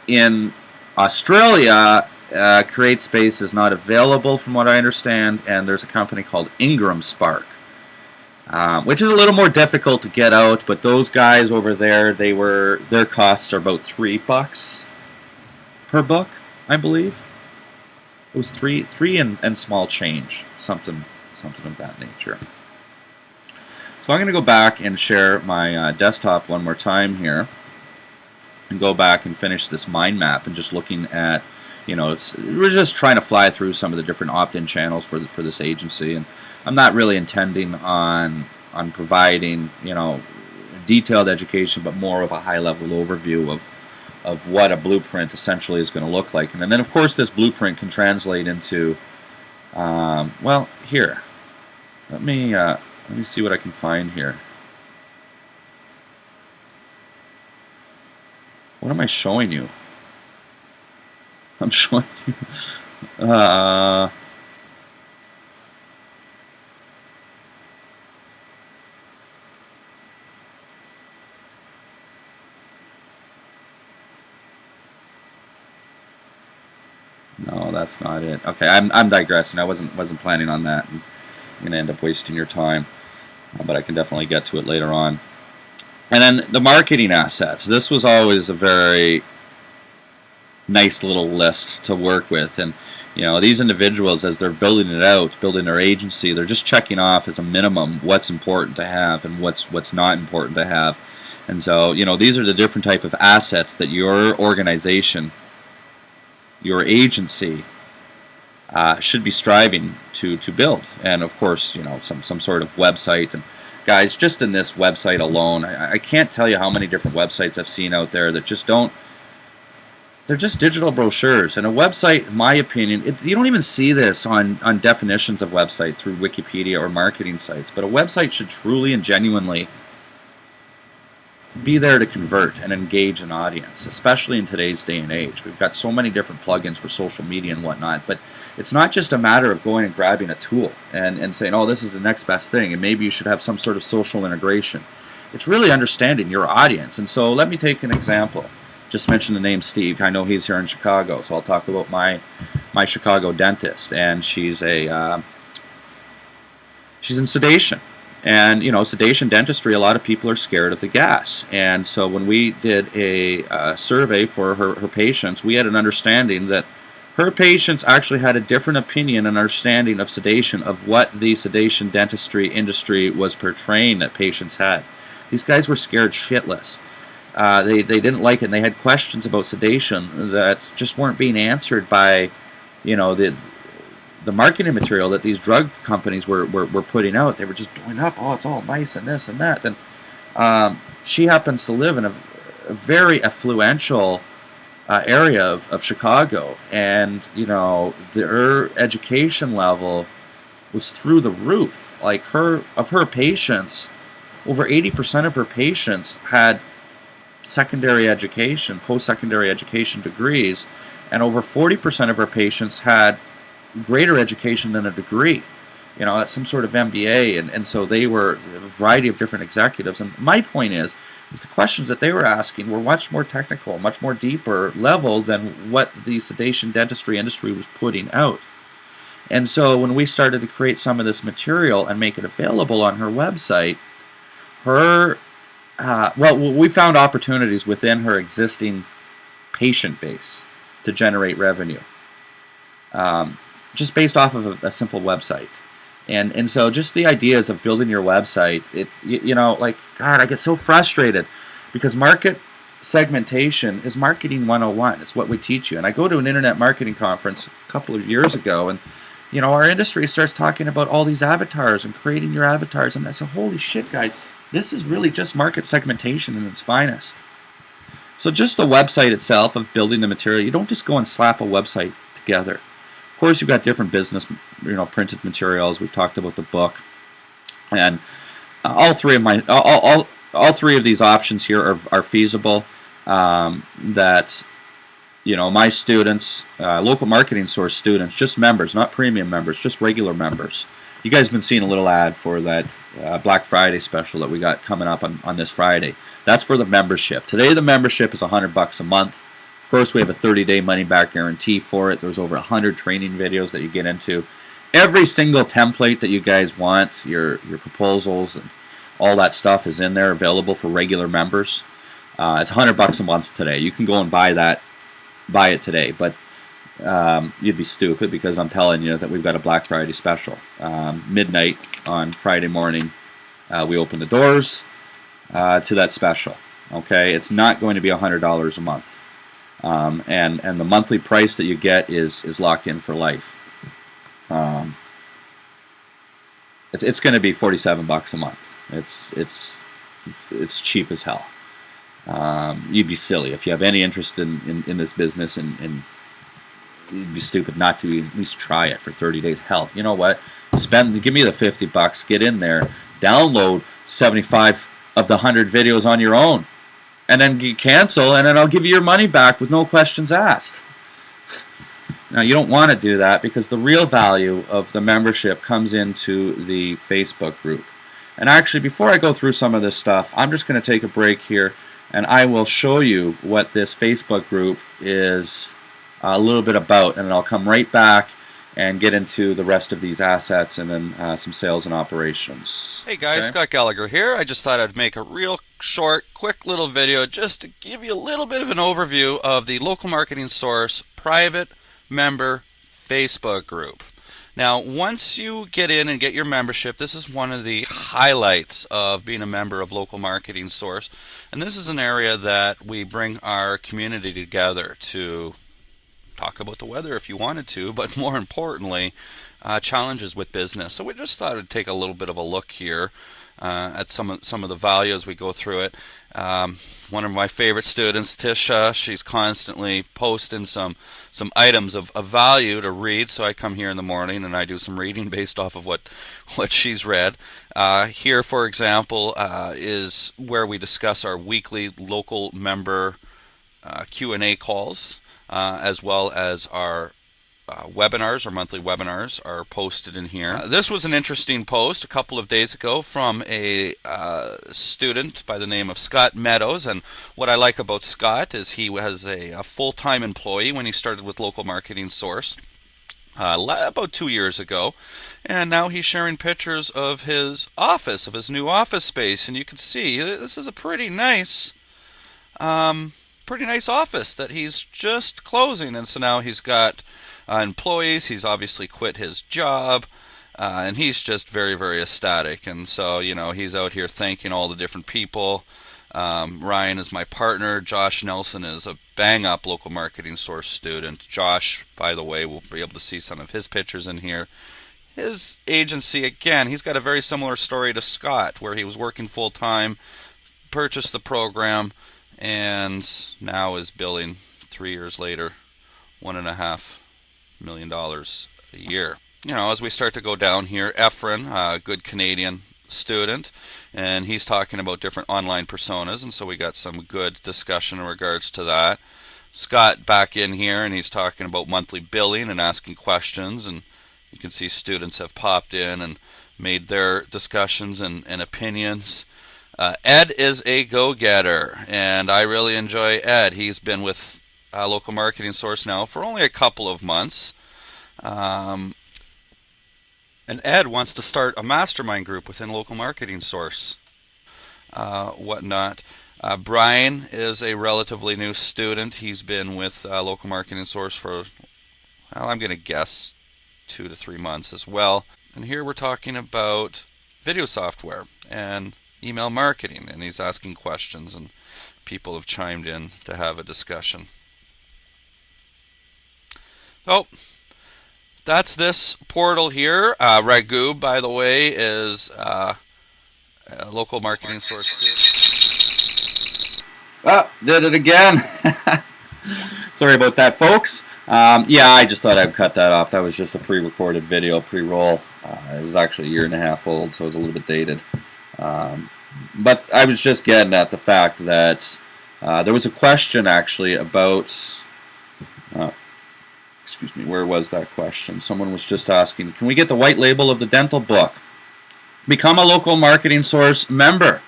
In Australia, CreateSpace is not available from what I understand, and there's a company called Ingram Spark, which is a little more difficult to get out, but those guys over there, their costs are about $3 per book, I believe. It was three and small change, something of that nature. So I'm going to go back and share my desktop one more time here and go back and finish this mind map and just looking at, you know, we're just trying to fly through some of the different opt-in channels for this agency, and I'm not really intending on providing, you know, detailed education, but more of a high-level overview of what a blueprint essentially is going to look like. And then, of course, this blueprint can translate into, well, here. Let me see what I can find here. What am I showing you? I'm showing you. No, that's not it. Okay, I'm digressing. I wasn't planning on that. I'm gonna end up wasting your time, but I can definitely get to it later on. And then the marketing assets. This was always a very nice little list to work with, and you know, these individuals, as they're building it out, building their agency, they're just checking off as a minimum what's important to have and what's not important to have. And so, you know, these are the different type of assets that your organization, your agency, should be striving to build. And of course, you know, some sort of website. And guys, just in this website alone, I can't tell you how many different websites I've seen out there that just don't, they're just digital brochures. And a website, in my opinion, you don't even see this on definitions of website through Wikipedia or marketing sites, but a website should truly and genuinely be there to convert and engage an audience, especially in today's day and age. We've got so many different plugins for social media and whatnot, but it's not just a matter of going and grabbing a tool and saying, oh, this is the next best thing, and maybe you should have some sort of social integration. It's really understanding your audience. And so let me take an example. Just mentioned the name Steve. I know he's here in Chicago, so I'll talk about my Chicago dentist, and she's in sedation. And, sedation dentistry, a lot of people are scared of the gas. And so when we did a survey for her patients, we had an understanding that her patients actually had a different opinion and understanding of sedation, of what the sedation dentistry industry was portraying that patients had. These guys were scared shitless. They didn't like it, and they had questions about sedation that just weren't being answered by, the marketing material that these drug companies were putting out. They were just blowing up. Oh, it's all nice and this and that. And she happens to live in a very affluential area of Chicago, and her education level was through the roof. Like her patients, over 80% of her patients had secondary education, post-secondary education degrees, and over 40% of her patients had greater education than a degree, some sort of MBA, and so they were a variety of different executives. And my point is the questions that they were asking were much more technical, much more deeper level than what the sedation dentistry industry was putting out. And so when we started to create some of this material and make it available on her website, we found opportunities within her existing patient base to generate revenue, just based off of a simple website. And so just the ideas of building your website, God, I get so frustrated because market segmentation is marketing 101. It's what we teach you. And I go to an internet marketing conference a couple of years ago, and our industry starts talking about all these avatars and creating your avatars, and I said, holy shit, guys, this is really just market segmentation in its finest. So just the website itself of building the material, you don't just go and slap a website together. Of course, you've got different business, printed materials. We've talked about the book, and all three of these options here are feasible. That my students, local marketing source students, just members, not premium members, just regular members. You guys have been seeing a little ad for that Black Friday special that we got coming up on this Friday. That's for the membership. Today the membership is $100 a month. Of course, we have a 30-day money-back guarantee for it. There's over 100 training videos that you get into. Every single template that you guys want, your proposals, and all that stuff is in there, available for regular members. It's $100 a month today. You can go and buy it today, but you'd be stupid because I'm telling you that we've got a Black Friday special. Midnight on Friday morning, we open the doors to that special. Okay, it's not going to be $100 a month. And the monthly price that you get is locked in for life. It's going to be $47 a month. It's cheap as hell. You'd be silly if you have any interest in this business, and you'd be stupid not to at least try it for 30 days. Hell, you know what? Give me the $50, get in there, download 75 of the 100 videos on your own, and then you cancel, and then I'll give you your money back with no questions asked. Now, you don't want to do that because the real value of the membership comes into the Facebook group. And actually, before I go through some of this stuff, I'm just going to take a break here, and I will show you what this Facebook group is a little bit about, and then I'll come right back and get into the rest of these assets and then some sales and operations. Hey guys, okay. Scott Gallagher here. I just thought I'd make a real short, quick little video just to give you a little bit of an overview of the Local Marketing Source private member Facebook group. Now, once you get in and get your membership, this is one of the highlights of being a member of Local Marketing Source. And this is an area that we bring our community together to talk about the weather if you wanted to, but more importantly, challenges with business. So we just thought I'd take a little bit of a look here at some of the value as we go through it. One of my favorite students, Tisha, she's constantly posting some items of value to read, so I come here in the morning and I do some reading based off of what she's read. Here, for example, is where we discuss our weekly local member Q&A calls, as well as our webinars, our monthly webinars are posted in here. This was an interesting post a couple of days ago from a student by the name of Scott Meadows, and what I like about Scott is he was a full-time employee when he started with Local Marketing Source. about 2 years ago, and now he's sharing pictures of his office, of his new office space, and you can see this is a pretty nice office that he's just closing. And so now he's got employees. He's obviously quit his job, and he's just very, very ecstatic. And so, you know, he's out here thanking all the different people. Ryan is my partner. Josh Nelson is a bang-up local marketing source student. Josh, by the way, we'll be able to see some of his pictures in here. His agency, again, he's got a very similar story to Scott, where he was working full-time, purchased the program, and now is billing 3 years later $1.5 million a year. You know, as we start to go down here, Efren, a good Canadian student, and he's talking about different online personas, and so we got some good discussion in regards to that. Scott back in here, and he's talking about monthly billing and asking questions, and you can see students have popped in and made their discussions and opinions. Ed is a go-getter, and I really enjoy Ed. He's been with Local Marketing Source now for only a couple of months. And Ed wants to start a mastermind group within Local Marketing Source, whatnot. Brian is a relatively new student. He's been with Local Marketing Source for, well, I'm going to guess 2 to 3 months as well. And here we're talking about video software and email marketing, and he's asking questions, and people have chimed in to have a discussion. So that's this portal here. Raghu, by the way, is a Local Marketing Source. Ah, did it again. Sorry about that, folks. Yeah, I just thought I'd cut that off. That was just a pre-recorded video, pre-roll. It was actually a year and a half old, so it was a little bit dated. But I was just getting at the fact that there was a question actually about, excuse me, where was that question? Someone was just asking, can we get the white label of the dental book? Become a Local Marketing Source member.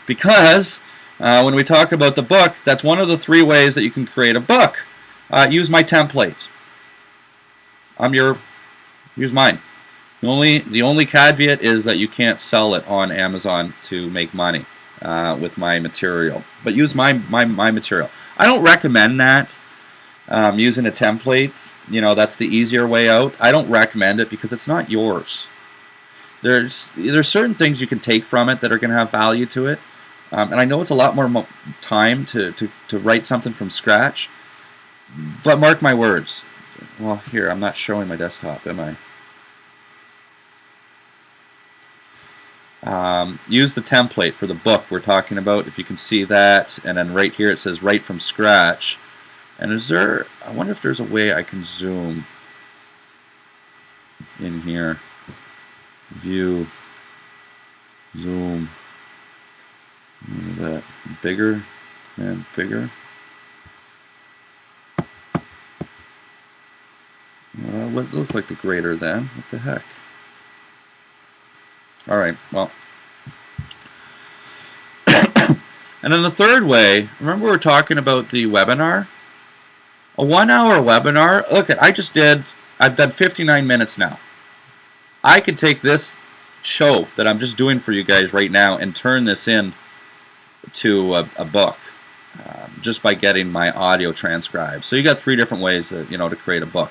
Because when we talk about the book, that's one of the 3 ways that you can create a book. Use my template. Use mine. The only caveat is that you can't sell it on Amazon to make money with my material. But use my material. I don't recommend that. Using a template, you know, that's the easier way out. I don't recommend it because it's not yours. There's certain things you can take from it that are going to have value to it. And I know it's a lot more time to write something from scratch. But mark my words. Well, here, I'm not showing my desktop, am I? Use the template for the book we're talking about, if you can see that. And then right here it says write from scratch. And I wonder if there's a way I can zoom in here. View, zoom. Is that bigger and bigger? Well, it looked like the greater than. What the heck? All right, well. And then the third way, remember we were talking about the webinar? A 1-hour webinar. Look, I've done 59 minutes now. I could take this show that I'm just doing for you guys right now and turn this in to a book just by getting my audio transcribed. So you got 3 different ways that, you know, to create a book.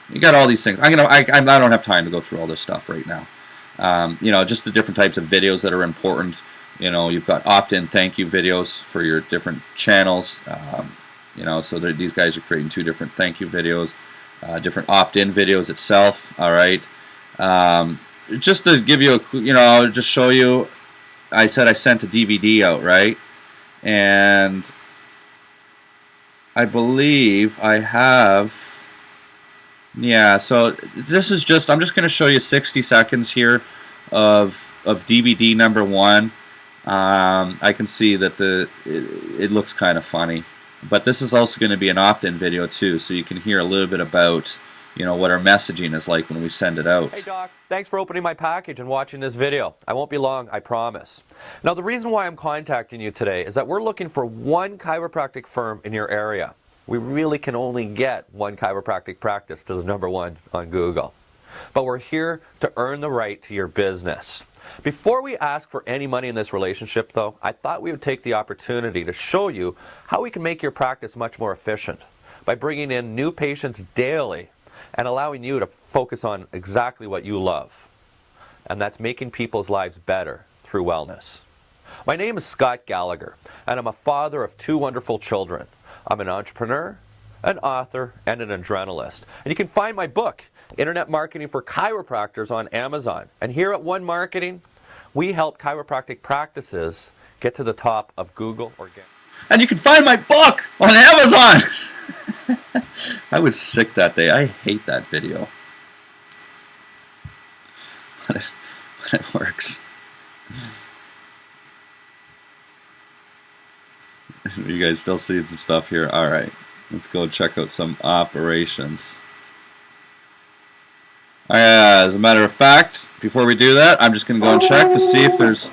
You got all these things. I don't have time to go through all this stuff right now. You know, just the different types of videos that are important. You know, you've got opt-in thank you videos for your different channels. You know, so these guys are creating 2 different thank you videos, different opt-in videos itself. All right. Just to give you just show you, I said I sent a DVD out, right? And I believe I have, yeah, so this is just, I'm just going to show you 60 seconds here of DVD number 1. I can see that it looks kind of funny. But this is also going to be an opt-in video too, so you can hear a little bit about, you know, what our messaging is like when we send it out. Hey Doc, thanks for opening my package and watching this video. I won't be long, I promise. Now the reason why I'm contacting you today is that we're looking for one chiropractic firm in your area. We really can only get one chiropractic practice to the #1 on Google. But we're here to earn the right to your business. Before we ask for any money in this relationship, though, I thought we would take the opportunity to show you how we can make your practice much more efficient by bringing in new patients daily and allowing you to focus on exactly what you love. And that's making people's lives better through wellness. My name is Scott Gallagher, and I'm a father of 2 wonderful children. I'm an entrepreneur, an author, and an adrenalist. And you can find my book, Internet Marketing for Chiropractors, on Amazon. And here at One Marketing, we help chiropractic practices get to the top of Google organic. And you can find my book on Amazon. I was sick that day. I hate that video. But it works. You guys still seeing some stuff here? All right. Let's go check out some operations. As a matter of fact, before we do that, I'm just going to go and check to see if there's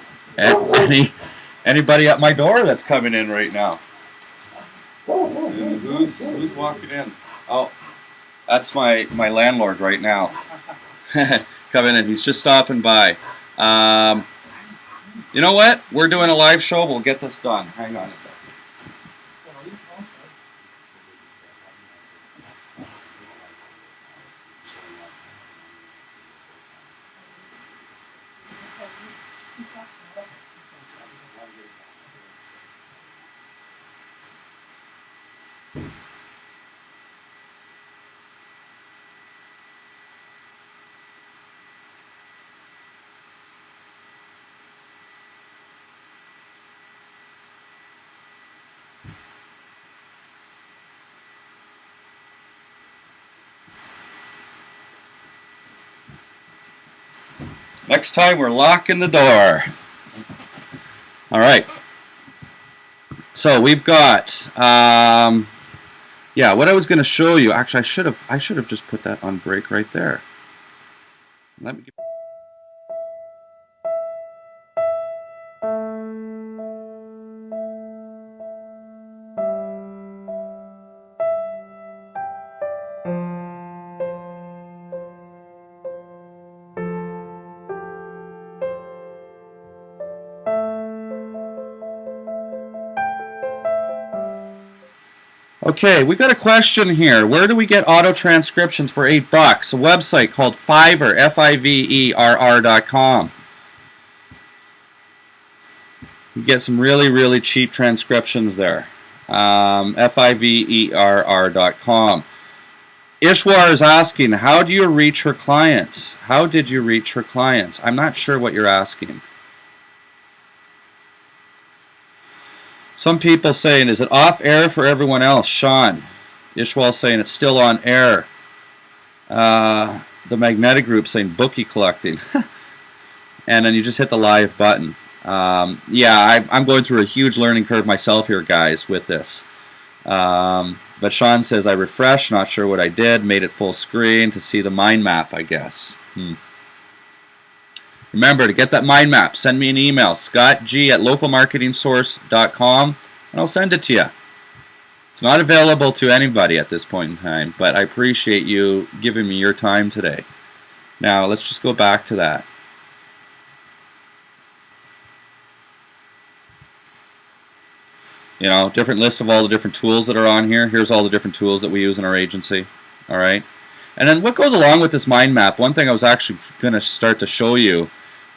anybody at my door that's coming in right now. Who's walking in? Oh, that's my landlord right now. Coming in. He's just stopping by. You know what? We're doing a live show. We'll get this done. Hang on a second. Next time we're locking the door. All right. So we've got, yeah, what I was going to show you. Actually, I should have just put that on break right there. Let me. Okay, we got a question here. Where do we get auto transcriptions for $8? A website called Fiverr, Fiverr.com. You get some really cheap transcriptions there. Fiverr.com. Ishwar is asking, how do you reach her clients? How did you reach her clients? I'm not sure what you're asking. Some people saying, is it off air for everyone else? Sean. Ishwal saying it's still on air. The Magnetic Group saying bookie collecting. And then you just hit the live button. Yeah, I'm going through a huge learning curve myself here, guys, with this. But Sean says, I refreshed, not sure what I did, made it full screen to see the mind map, I guess. Remember, to get that mind map, send me an email, scottg@localmarketingsource.com, and I'll send it to you. It's not available to anybody at this point in time, but I appreciate you giving me your time today. Now, let's just go back to that. You know, different list of all the different tools that are on here. Here's all the different tools that we use in our agency. All right. And then what goes along with this mind map, one thing I was actually going to start to show you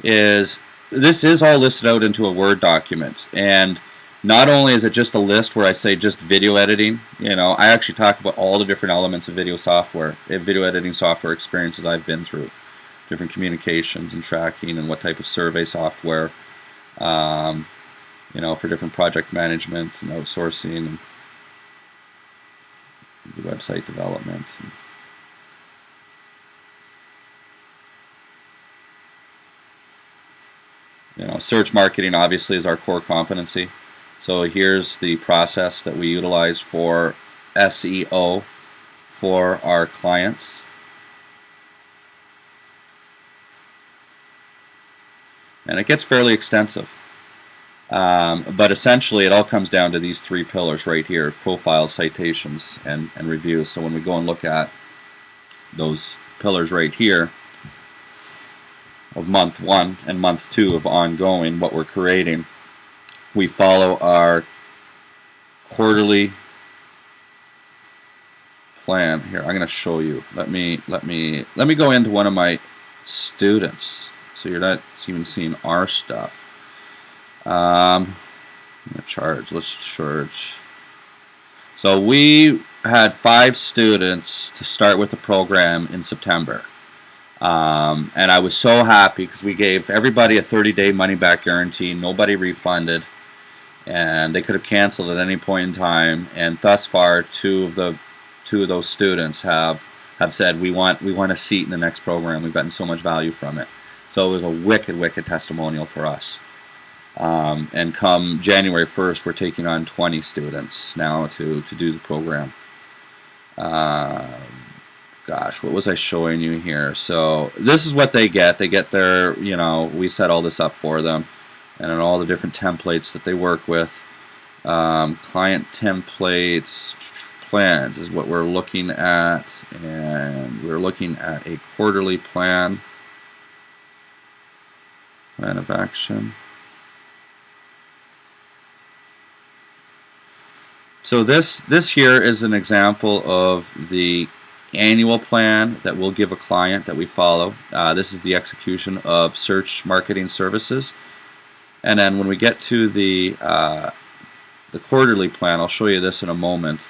is this is all listed out into a Word document. And not only is it just a list where I say just video editing, you know, I actually talk about all the different elements of video software, video editing software experiences I've been through, different communications and tracking and what type of survey software, you know, for different project management and outsourcing and website development. You know, search marketing obviously is our core competency. So here's the process that we utilize for SEO for our clients. And it gets fairly extensive. But essentially, it all comes down to these 3 pillars right here of profiles, citations, and reviews. So when we go and look at those pillars right here of month 1 and month 2 of ongoing, what we're creating, we follow our quarterly plan. Here, I'm going to show you. Let me go into one of my students, so you're not even seeing our stuff. I'm gonna charge. Let's charge. So we had 5 students to start with the program in September, and I was so happy because we gave everybody a 30-day money-back guarantee. Nobody refunded, and they could have canceled at any point in time. And thus far, two of those students have said we want a seat in the next program. We've gotten so much value from it. So it was a wicked testimonial for us. And come January 1st, we're taking on 20 students now to do the program. Gosh, what was I showing you here? So this is what they get. They get their, we set all this up for them, and all the different templates that they work with. Client templates, plans is what we're looking at, and we're looking at a quarterly plan of action. So this here is an example of the annual plan that we'll give a client that we follow. This is the execution of search marketing services, and then when we get to the quarterly plan, I'll show you this in a moment.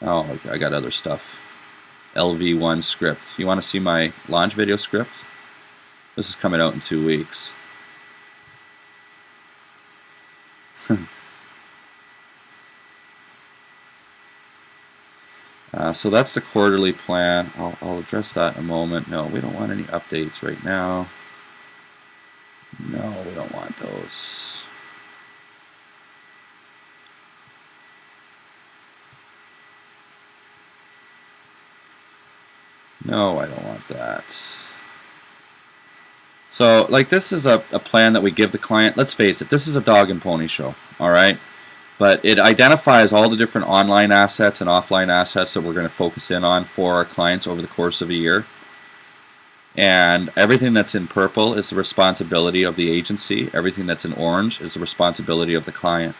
Oh, I got other stuff. LV1 script. You want to see my launch video script? This is coming out in 2 weeks. So that's the quarterly plan. I'll address that in a moment. No, we don't want any updates right now. No, we don't want those. No, I don't want that. So, like, this is a plan that we give the client. Let's face it, this is a dog and pony show, all right? But it identifies all the different online assets and offline assets that we're going to focus in on for our clients over the course of a year. And everything that's in purple is the responsibility of the agency. Everything that's in orange is the responsibility of the client.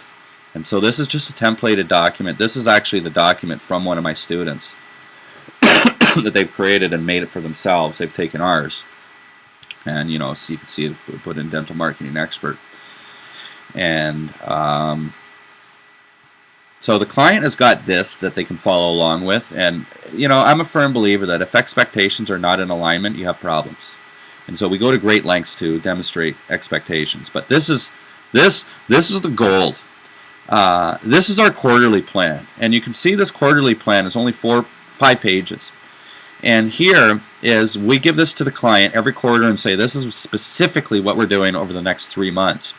And so this is just a templated document. This is actually the document from one of my students that they've created and made it for themselves. They've taken ours. And, so you can see it put in dental marketing expert. And so the client has got this that they can follow along with, and I'm a firm believer that if expectations are not in alignment, you have problems. And so we go to great lengths to demonstrate expectations. But this is the gold. This is our quarterly plan, and you can see this quarterly plan is only 4-5 pages. And here is, we give this to the client every quarter and say this is specifically what we're doing over the next 3 months.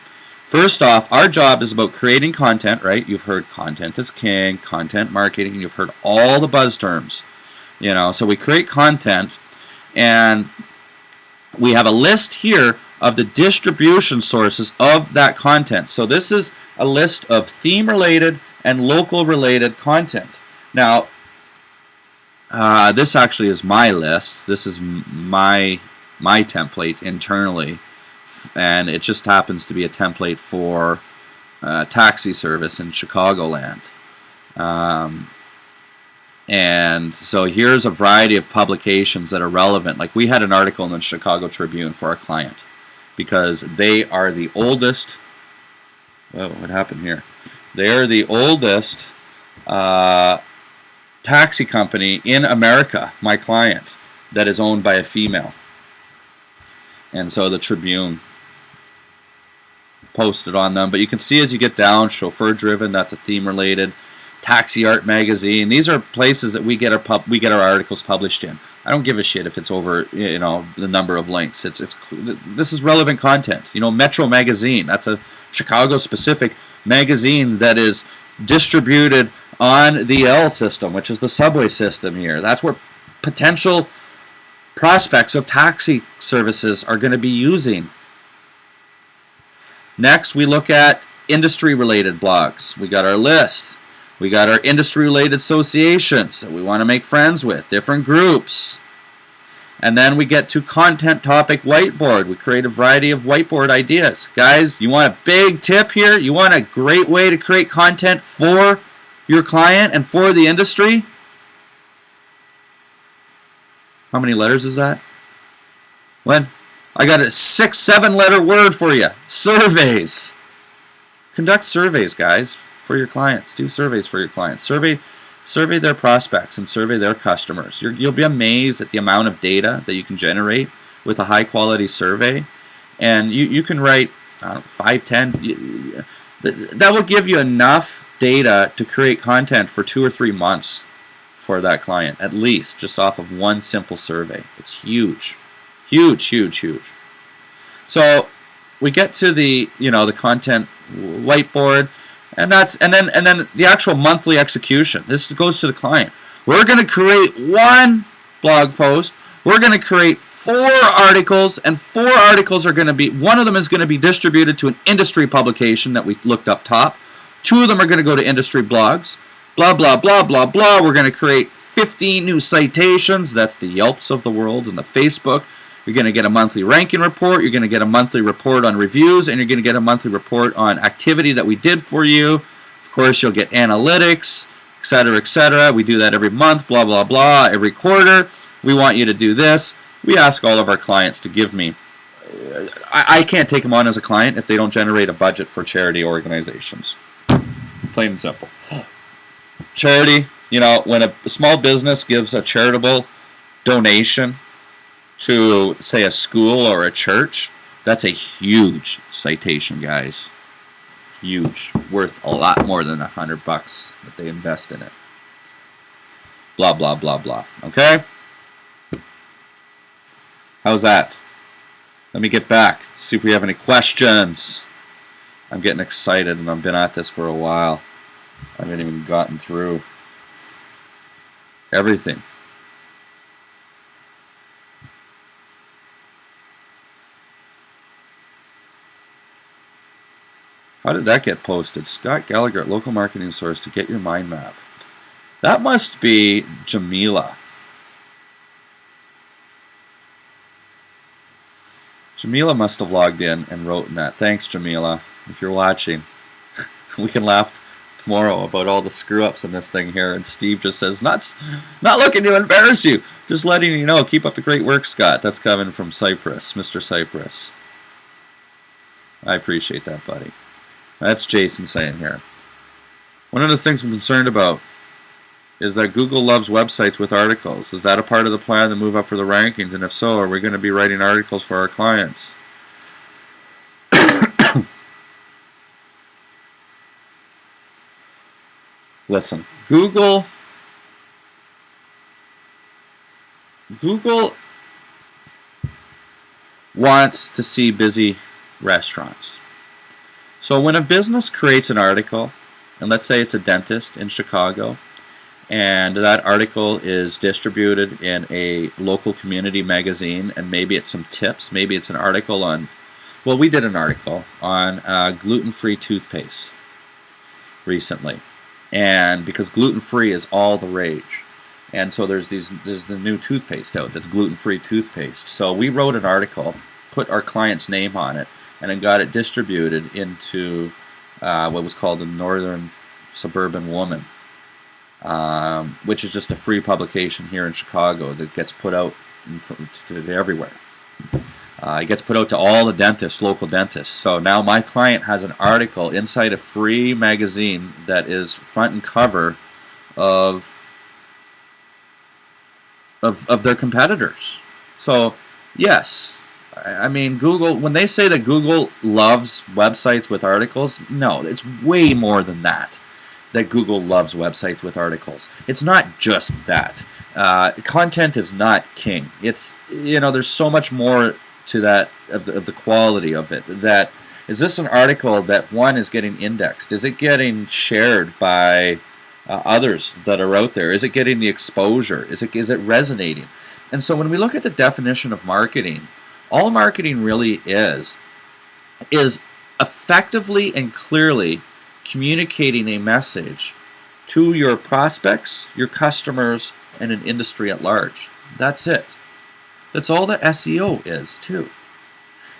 First off, our job is about creating content, right? You've heard content is king, content marketing, you've heard all the buzz terms. So we create content, and we have a list here of the distribution sources of that content. So this is a list of theme-related and local-related content. Now, this actually is my list. This is my template internally. And it just happens to be a template for taxi service in Chicagoland. And so here's a variety of publications that are relevant. Like, we had an article in the Chicago Tribune for our client because they are the oldest. Whoa, what happened here? They are the oldest taxi company in America, my client, that is owned by a female. And so the Tribune posted on them, but you can see as you get down, chauffeur driven, that's a theme related. Taxi Art magazine, these are places that we get our articles published in. I don't give a shit if it's over the number of links. This is relevant content. Metro magazine, that's a Chicago specific magazine that is distributed on the L system, which is the subway system here. That's where potential prospects of taxi services are going to be using. Next, we look at industry-related blogs. We got our list. We got our industry-related associations that we want to make friends with, different groups. And then we get to content topic whiteboard. We create a variety of whiteboard ideas. Guys, you want a big tip here? You want a great way to create content for your client and for the industry? How many letters is that? When? I got a 6-7 letter word for you. Surveys. Conduct surveys, guys, for your clients. Do surveys for your clients. Survey their prospects and survey their customers. You'll be amazed at the amount of data that you can generate with a high quality survey. And you can write 5, 10. That will give you enough data to create content for 2 or 3 months for that client, at least, just off of one simple survey. It's huge. Huge, huge, huge. So we get to the the content whiteboard. And then the actual monthly execution. This goes to the client. We're going to create 1 blog post. We're going to create 4 articles, and 4 articles are going to be, one of them is going to be distributed to an industry publication that we looked up top. 2 of them are going to go to industry blogs. Blah, blah, blah, blah, blah. We're going to create 15 new citations. That's the Yelps of the world and the Facebook. You're going to get a monthly ranking report. You're going to get a monthly report on reviews, and you're going to get a monthly report on activity that we did for you. Of course, you'll get analytics, etc., etc. We do that every month, blah, blah, blah, every quarter. We want you to do this. We ask all of our clients to give me. I can't take them on as a client if they don't generate a budget for charity organizations. Plain and simple. Charity, when a small business gives a charitable donation to, say, a school or a church, that's a huge citation, guys. Huge. Worth a lot more than $100 that they invest in it. Blah, blah, blah, blah. Okay? How's that? Let me get back. See if we have any questions. I'm getting excited, and I've been at this for a while. I haven't even gotten through everything. How did that get posted? Scott Gallagher at Local Marketing Source to get your mind map. That must be Jamila. Jamila must have logged in and wrote in that. Thanks, Jamila. If you're watching, we can laugh tomorrow about all the screw-ups in this thing here. And Steve just says, not looking to embarrass you. Just letting you know. Keep up the great work, Scott. That's coming from Cyprus, Mr. Cyprus. I appreciate that, buddy. That's Jason saying here. One of the things I'm concerned about is that Google loves websites with articles. Is that a part of the plan to move up for the rankings? And if so, are we going to be writing articles for our clients? Listen, Google wants to see busy restaurants. So when a business creates an article, and let's say it's a dentist in Chicago, and that article is distributed in a local community magazine, and maybe it's some tips, maybe it's an article on, well, we did an article on gluten-free toothpaste recently, and because gluten-free is all the rage, and so there's the new toothpaste out that's gluten-free toothpaste. So we wrote an article, put our client's name on it, and then got it distributed into what was called the Northern Suburban Woman, which is just a free publication here in Chicago that gets put out to everywhere. It gets put out to all the dentists, local dentists. So now my client has an article inside a free magazine that is front and cover of their competitors. So yes, I mean, Google, when they say that Google loves websites with articles, no, it's way more than that Google loves websites with articles. It's not just that. Content is not king. It's, there's so much more to that of the quality of it. That, is this an article that, one, is getting indexed? Is it getting shared by others that are out there? Is it getting the exposure? Is it resonating? And so when we look at the definition of marketing, all marketing really is effectively and clearly communicating a message to your prospects, your customers, and an industry at large. That's it. That's all that SEO is, too.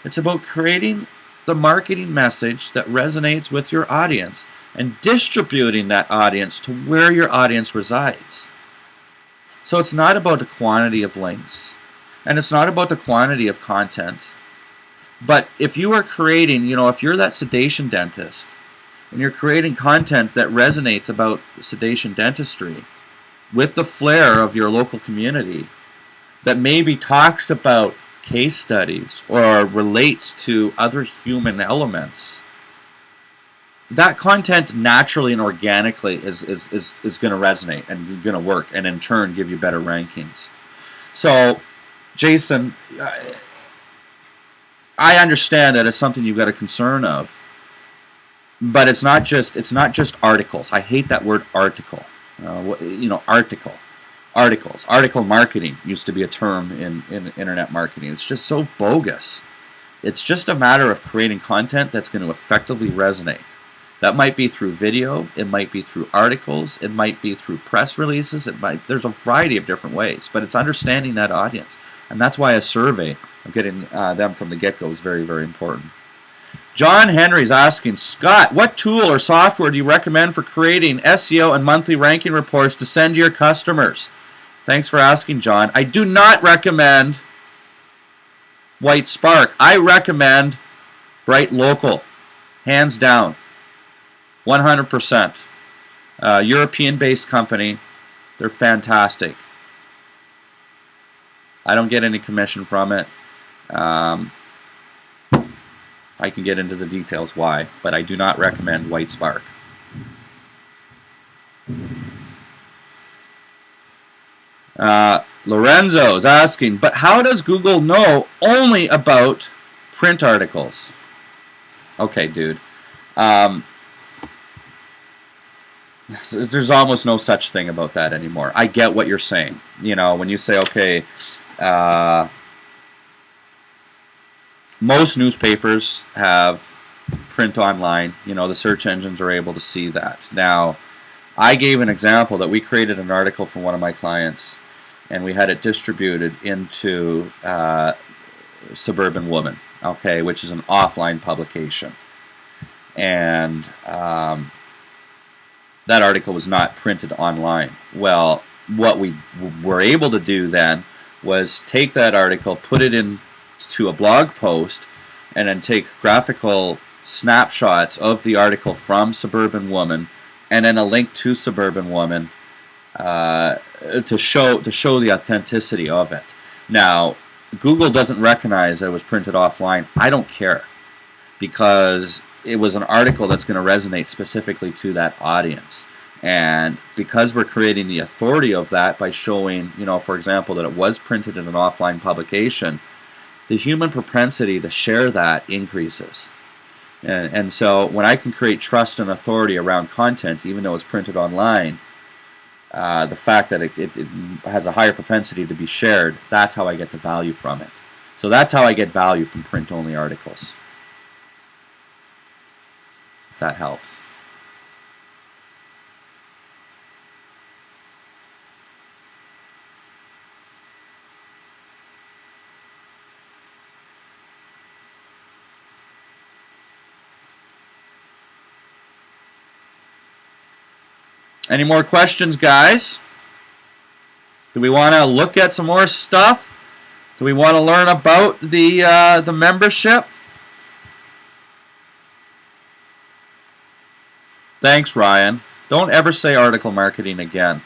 It's about creating the marketing message that resonates with your audience and distributing that audience to where your audience resides. So it's not about the quantity of links, and it's not about the quantity of content. But if you are creating, if you're that sedation dentist, and you're creating content that resonates about sedation dentistry with the flair of your local community, that maybe talks about case studies or relates to other human elements, that content naturally and organically is going to resonate and going to work, and in turn give you better rankings. So, Jason, I understand that it's something you've got a concern of, but it's not just articles. I hate that word article. Articles. Article marketing used to be a term in internet marketing. It's just so bogus. It's just a matter of creating content that's going to effectively resonate. That might be through video, it might be through articles, it might be through press releases, there's a variety of different ways, but it's understanding that audience. And that's why a survey of getting them from the get-go is very, very important. John Henry's asking, Scott, what tool or software do you recommend for creating SEO and monthly ranking reports to send to your customers? Thanks for asking, John. I do not recommend White Spark. I recommend Bright Local, hands down, 100%. European-based company. They're fantastic. I don't get any commission from it. I can get into the details why, but I do not recommend White Spark. Lorenzo is asking, but how does Google know only about print articles? Okay, dude. There's almost no such thing about that anymore. I get what you're saying. When you say, okay, most newspapers have print online. The search engines are able to see that. Now, I gave an example that we created an article for one of my clients, and we had it distributed into Suburban Woman, okay, which is an offline publication. And that article was not printed online. Well, what we were able to do then was take that article, put it into a blog post, and then take graphical snapshots of the article from Suburban Woman, and then a link to Suburban Woman to show the authenticity of it. Now, Google doesn't recognize that it was printed offline. I don't care, because it was an article that's going to resonate specifically to that audience. And because we're creating the authority of that by showing, for example, that it was printed in an offline publication, the human propensity to share that increases. And so when I can create trust and authority around content, even though it's printed online, the fact that it has a higher propensity to be shared, that's how I get the value from it. So that's how I get value from print-only articles. If that helps. Any more questions, guys? Do we want to look at some more stuff? Do we want to learn about the membership? Thanks, Ryan. Don't ever say article marketing again.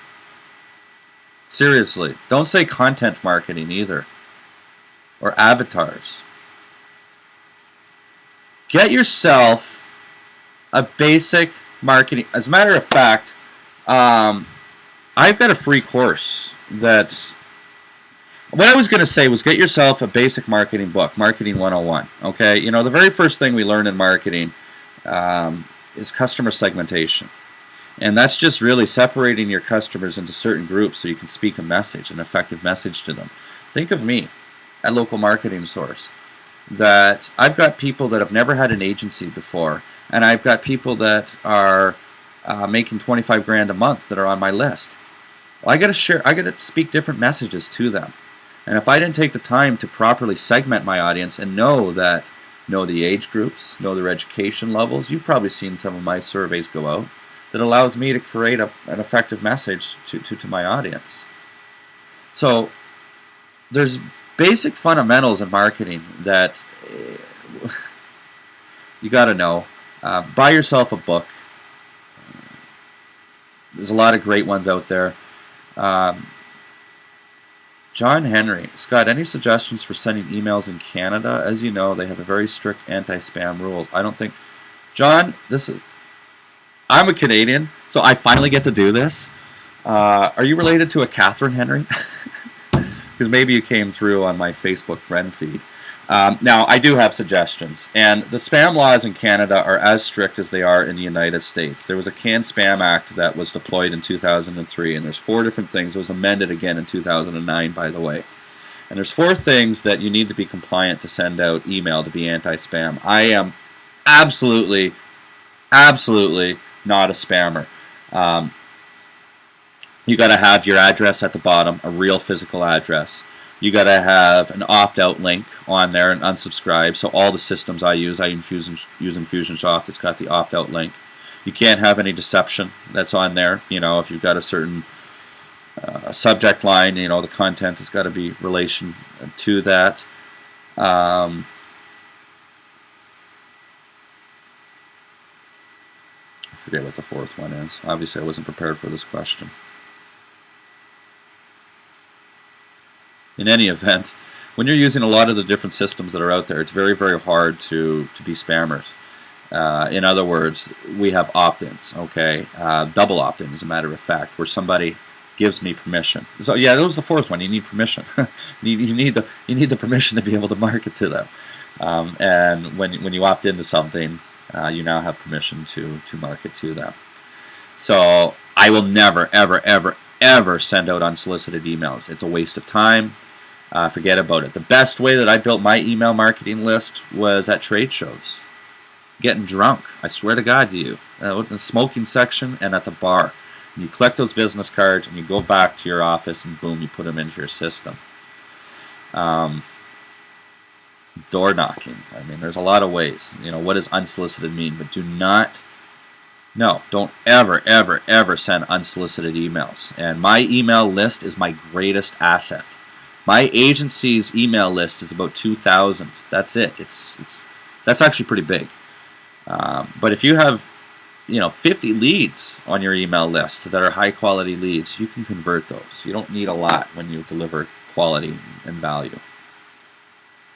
Seriously, don't say content marketing either. Or avatars. Get yourself a basic marketing. As a matter of fact, I've got a free course that's... What I was going to say was get yourself a basic marketing book, Marketing 101. Okay, the very first thing we learn in marketing is customer segmentation. And that's just really separating your customers into certain groups so you can speak a message, an effective message to them. Think of me at Local Marketing Source. that I've got people that have never had an agency before, and I've got people that are making 25 grand a month that are on my list. Well, I got to speak different messages to them. And if I didn't take the time to properly segment my audience and know the age groups, know their education levels, you've probably seen some of my surveys go out, that allows me to create an effective message to my audience. So there's basic fundamentals in marketing that you got to know. Buy yourself a book. There's a lot of great ones out there. John Henry, Scott, any suggestions for sending emails in Canada? As you know, they have a very strict anti-spam rules. I don't think, John, I'm a Canadian, so I finally get to do this. Are you related to a Catherine Henry? Because maybe you came through on my Facebook friend feed. Now, I do have suggestions, and the spam laws in Canada are as strict as they are in the United States. There was a Can Spam Act that was deployed in 2003, and there's 4 different things. It was amended again in 2009, by the way. And there's 4 things that you need to be compliant to send out email to be anti-spam. I am absolutely not a spammer. You got to have your address at the bottom, a real physical address. You got to have an opt-out link on there and unsubscribe. So all the systems I use Infusionsoft. It's got the opt-out link. You can't have any deception that's on there. You know, if you've got a certain subject line, you know, the content has got to be relation to that. I forget what the 4th one is. Obviously, I wasn't prepared for this question. In any event, when you're using a lot of the different systems that are out there, it's very, very hard to be spammers. In other words, we have opt-ins, okay? Double opt-in, as a matter of fact, where somebody gives me permission. So yeah, that was the 4th one. You need permission. you need the permission to be able to market to them. And when you opt into something, you now have permission to market to them. So I will never, ever, ever, ever send out unsolicited emails. It's a waste of time. Forget about it. The best way that I built my email marketing list was at trade shows. Getting drunk. I swear to God to you. In the smoking section and at the bar. And you collect those business cards and you go back to your office and boom, you put them into your system. Door knocking. I mean, there's a lot of ways. You know, what does unsolicited mean? But don't ever, ever, ever send unsolicited emails. And my email list is my greatest asset. My agency's email list is about 2,000. That's it. That's actually pretty big. But if you have, 50 leads on your email list that are high quality leads, you can convert those. You don't need a lot when you deliver quality and value.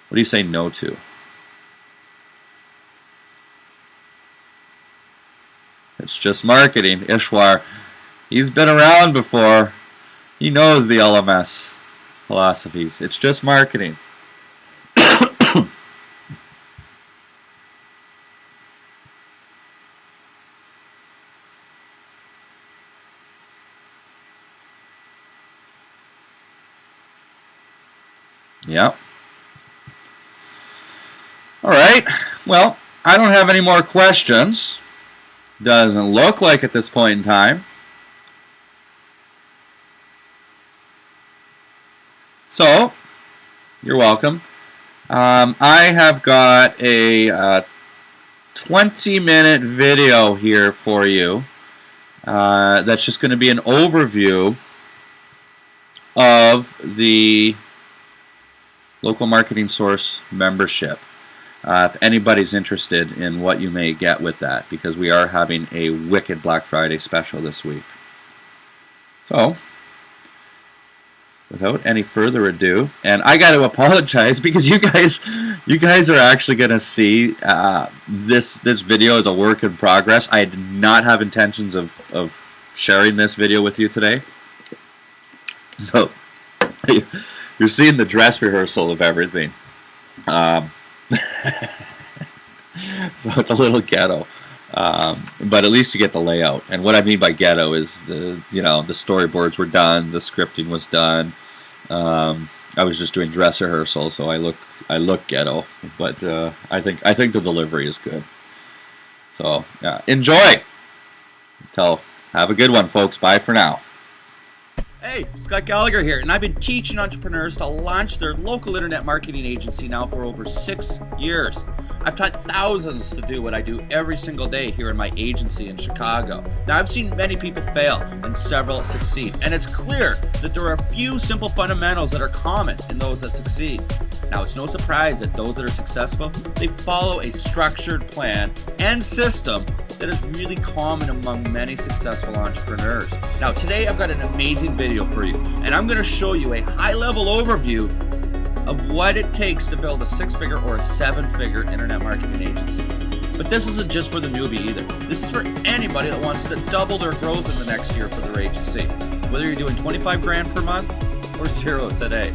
What do you say no to? It's just marketing. Ishwar, he's been around before. He knows the LMS philosophies. It's just marketing. Yep. All right. Well, I don't have any more questions. Doesn't look like at this point in time. So, you're welcome. I have got a 20-minute video here for you that's just going to be an overview of the Local Marketing Source membership. If anybody's interested in what you may get with that, because we are having a wicked Black Friday special this week. So, without any further ado, and I got to apologize because you guys are actually going to see this video as a work in progress. I did not have intentions of sharing this video with you today. So, you're seeing the dress rehearsal of everything. So it's a little ghetto, but at least you get the layout. And what I mean by ghetto is the storyboards were done, the scripting was done, I was just doing dress rehearsal, so I look ghetto, but I think the delivery is good. So yeah, enjoy. Have a good one, folks. Bye for now. Hey, Scott Gallagher here, and I've been teaching entrepreneurs to launch their local internet marketing agency now for over 6 years. I've taught thousands to do what I do every single day here in my agency in Chicago. Now, I've seen many people fail and several succeed, and it's clear that there are a few simple fundamentals that are common in those that succeed. Now, it's no surprise that those that are successful, they follow a structured plan and system that is really common among many successful entrepreneurs. Now, today I've got an amazing video for you, and I'm going to show you a high-level overview of what it takes to build a 6-figure or a 7-figure internet marketing agency. But this isn't just for the newbie either. This is for anybody that wants to double their growth in the next year for their agency. Whether you're doing 25 grand per month or 0 today.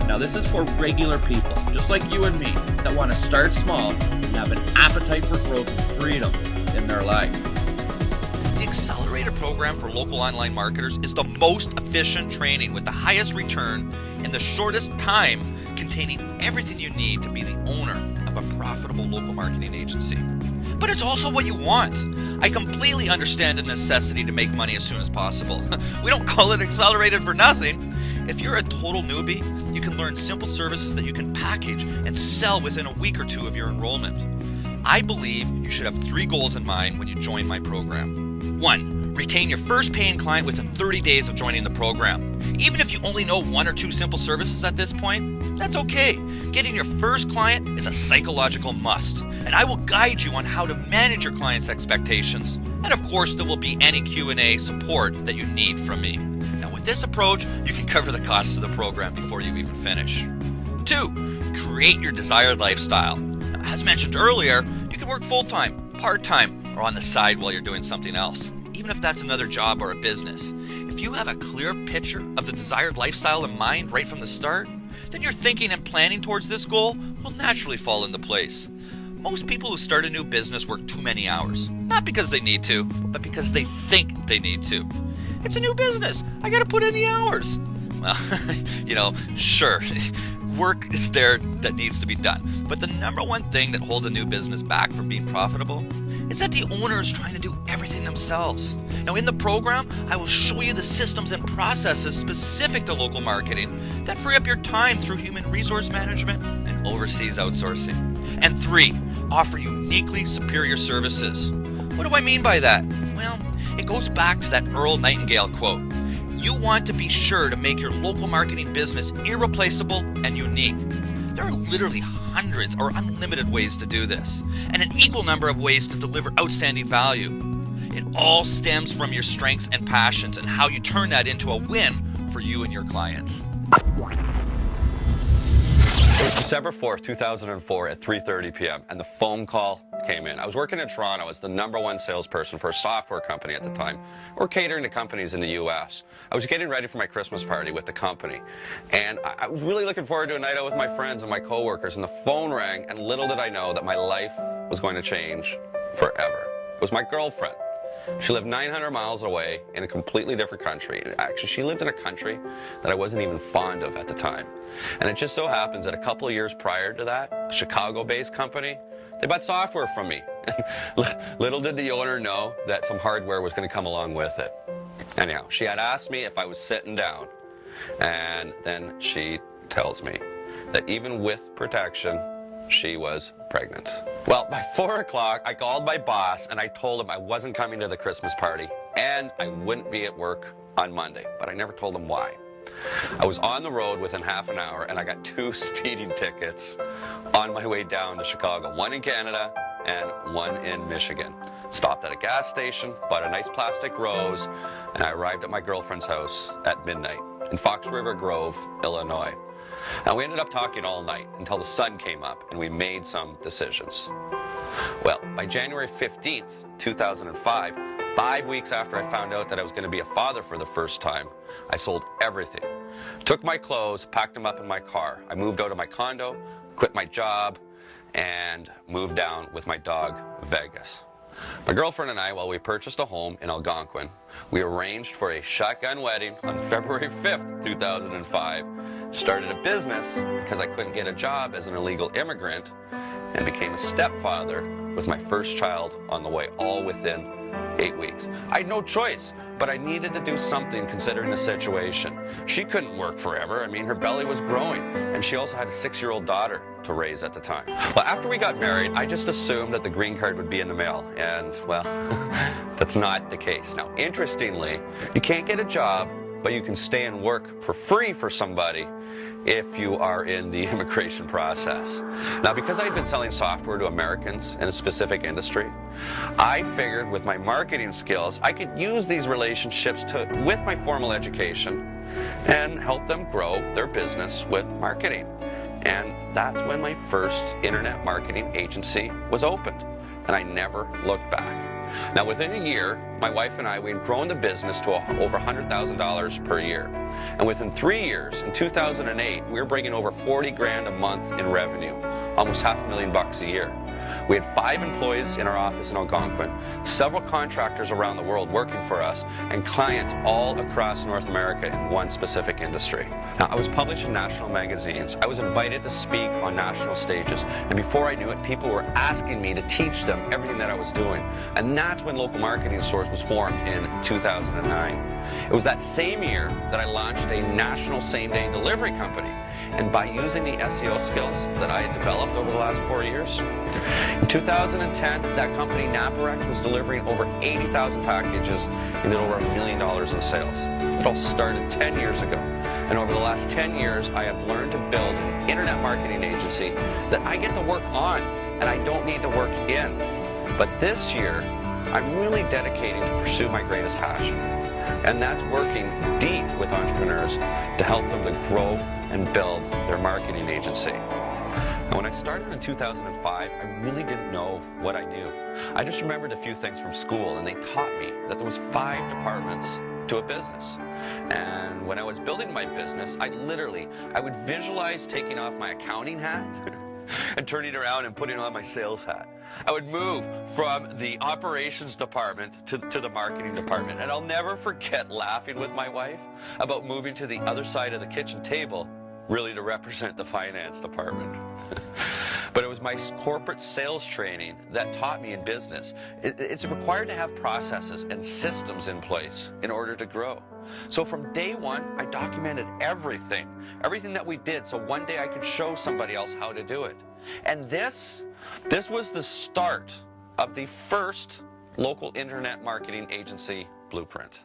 Now, this is for regular people, just like you and me, that want to start small and have an appetite for growth and freedom in their life. The Accelerator program for local online marketers is the most efficient training with the highest return in the shortest time, containing everything you need to be the owner of a profitable local marketing agency. But it's also what you want. I completely understand the necessity to make money as soon as possible. We don't call it Accelerated for nothing. If you're a total newbie, you can learn simple services that you can package and sell within a week or two of your enrollment. I believe you should have 3 goals in mind when you join my program. 1, retain your first paying client within 30 days of joining the program. Even if you only know 1 or 2 simple services at this point, that's okay. Getting your first client is a psychological must, and I will guide you on how to manage your clients' expectations. And of course, there will be any Q&A support that you need from me. Now, with this approach, you can cover the cost of the program before you even finish. 2, create your desired lifestyle. Now, as mentioned earlier, you can work full-time, part-time, or on the side while you're doing something else, even if that's another job or a business. If you have a clear picture of the desired lifestyle in mind right from the start, then your thinking and planning towards this goal will naturally fall into place. Most people who start a new business work too many hours, not because they need to, but because they think they need to. It's a new business. I gotta put in the hours. Well, sure, work is there that needs to be done. But the number one thing that holds a new business back from being profitable is that the owner is trying to do everything themselves. Now, in the program, I will show you the systems and processes specific to local marketing that free up your time through human resource management and overseas outsourcing. And 3, offer uniquely superior services. What do I mean by that? Well, it goes back to that Earl Nightingale quote. You want to be sure to make your local marketing business irreplaceable and unique. There are literally hundreds or unlimited ways to do this, and an equal number of ways to deliver outstanding value. It all stems from your strengths and passions and how you turn that into a win for you and your clients. It was December 4th, 2004 at 3:30 p.m. and the phone call came in. I was working in Toronto as the #1 salesperson for a software company at the time. We're catering to companies in the U.S. I was getting ready for my Christmas party with the company, and I was really looking forward to a night out with my friends and my coworkers, and the phone rang, and little did I know that my life was going to change forever. It was my girlfriend. She lived 900 miles away in a completely different country. Actually, she lived in a country that I wasn't even fond of at the time. And it just so happens that a couple of years prior to that, a Chicago-based company, they bought software from me. Little did the owner know that some hardware was going to come along with it. Anyhow, she had asked me if I was sitting down. And then she tells me that even with protection, she was pregnant. Well, by 4 o'clock, I called my boss and I told him I wasn't coming to the Christmas party and I wouldn't be at work on Monday, but I never told him why. I was on the road within half an hour and I got 2 speeding tickets on my way down to Chicago, 1 in Canada and 1 in Michigan. Stopped at a gas station, bought a nice plastic rose, and I arrived at my girlfriend's house at midnight in Fox River Grove, Illinois. Now, we ended up talking all night until the sun came up and we made some decisions. Well, by January 15th, 2005, 5 weeks after I found out that I was going to be a father for the first time, I sold everything. Took my clothes, packed them up in my car. I moved out of my condo, quit my job, and moved down with my dog, Vegas. My girlfriend and I, while we purchased a home in Algonquin, we arranged for a shotgun wedding on February 5th, 2005. started a business because I couldn't get a job as an illegal immigrant, and became a stepfather with my first child on the way, all within 8 weeks. I had no choice, but I needed to do something considering the situation. She couldn't work forever. I mean, her belly was growing, and she also had a 6-year-old daughter to raise at the time. Well, after we got married, I just assumed that the green card would be in the mail, and well, that's not the case. Now, interestingly, you can't get a job, but you can stay and work for free for somebody if you are in the immigration process. Now, because I had been selling software to Americans in a specific industry, I figured with my marketing skills, I could use these relationships with my formal education and help them grow their business with marketing. And that's when my first internet marketing agency was opened, and I never looked back. Now, within a year, my wife and I, we had grown the business to over $100,000 per year. And within 3 years, in 2008, we were bringing over 40 grand a month in revenue, almost $500,000 a year. We had 5 employees in our office in Algonquin, several contractors around the world working for us, and clients all across North America in one specific industry. Now, I was published in national magazines. I was invited to speak on national stages. And before I knew it, people were asking me to teach them everything that I was doing. And that's when Local Marketing Source was formed in 2009. It was that same year that I launched a national same-day delivery company. And by using the SEO skills that I had developed over the last 4 years, in 2010, that company, Naparex, was delivering over 80,000 packages and did over $1 million in sales. It all started 10 years ago. And over the last 10 years, I have learned to build an internet marketing agency that I get to work on and I don't need to work in. But this year, I'm really dedicating to pursue my greatest passion. And that's working deep with entrepreneurs to help them to grow and build their marketing agency. And when I started in 2005, I really didn't know what I knew. I just remembered a few things from school, and they taught me that there was 5 departments to a business. And when I was building my business, I would visualize taking off my accounting hat and turning around and putting on my sales hat. I would move from the operations department to the marketing department. And I'll never forget laughing with my wife about moving to the other side of the kitchen table, really to represent the finance department. But it was my corporate sales training that taught me in business. It's required to have processes and systems in place in order to grow. So from day one, I documented everything that we did, so one day I could show somebody else how to do it. And this was the start of the first local internet marketing agency blueprint.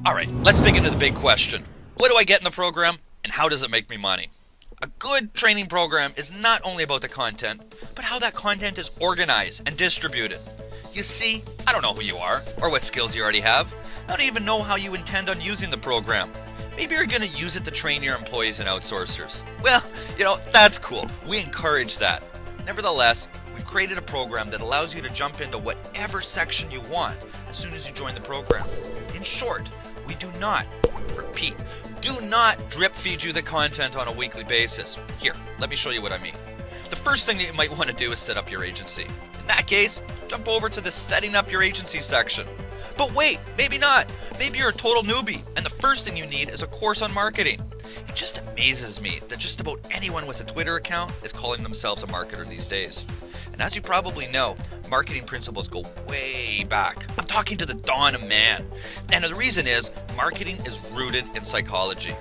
All right, let's dig into the big question. What do I get in the program, and how does it make me money? A good training program is not only about the content, but how that content is organized and distributed. You see, I don't know who you are or what skills you already have. I don't even know how you intend on using the program. Maybe you're going to use it to train your employees and outsourcers. Well, that's cool. We encourage that. Nevertheless, we've created a program that allows you to jump into whatever section you want as soon as you join the program. In short, we do not drip feed you the content on a weekly basis. Here, let me show you what I mean. The first thing that you might want to do is set up your agency. In that case, jump over to the Setting Up Your Agency section. But wait, maybe not. Maybe you're a total newbie, and the first thing you need is a course on marketing. It just amazes me that just about anyone with a Twitter account is calling themselves a marketer these days. And as you probably know, marketing principles go way back. I'm talking to the dawn of man. And the reason is, marketing is rooted in psychology.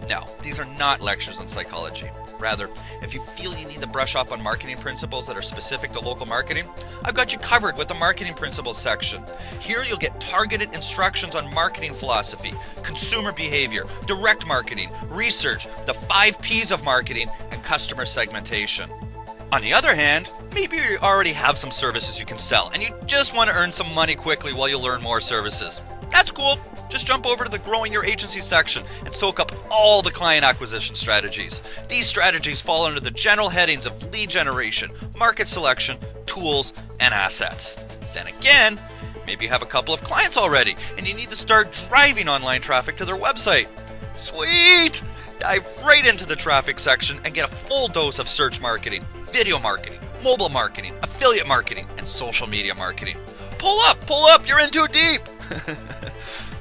No, these are not lectures on psychology. Rather, if you feel you need to brush up on marketing principles that are specific to local marketing, I've got you covered with the marketing principles section. Here you'll get targeted instructions on marketing philosophy, consumer behavior, direct marketing, research, the 5 P's of marketing, and customer segmentation. On the other hand, maybe you already have some services you can sell and you just want to earn some money quickly while you learn more services. That's cool. Just jump over to the Growing Your Agency section and soak up all the client acquisition strategies. These strategies fall under the general headings of lead generation, market selection, tools, and assets. Then again, maybe you have a couple of clients already and you need to start driving online traffic to their website. Sweet! Dive right into the traffic section and get a full dose of search marketing, video marketing, mobile marketing, affiliate marketing, and social media marketing. Pull up, you're in too deep!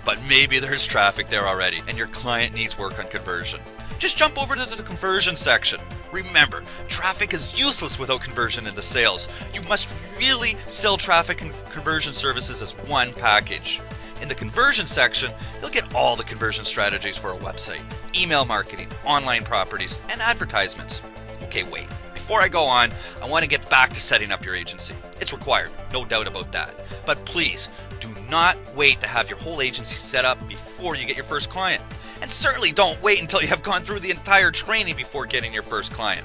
But maybe there's traffic there already and your client needs work on conversion. just jump over to the conversion section. Remember, traffic is useless without conversion into sales. You must really sell traffic and conversion services as one package. In the conversion section, you'll get all the conversion strategies for a website, email marketing, online properties, and advertisements. Okay, wait. Before I go on, I want to get back to setting up your agency. It's required, no doubt about that. But please, do not wait to have your whole agency set up before you get your first client. And certainly don't wait until you have gone through the entire training before getting your first client.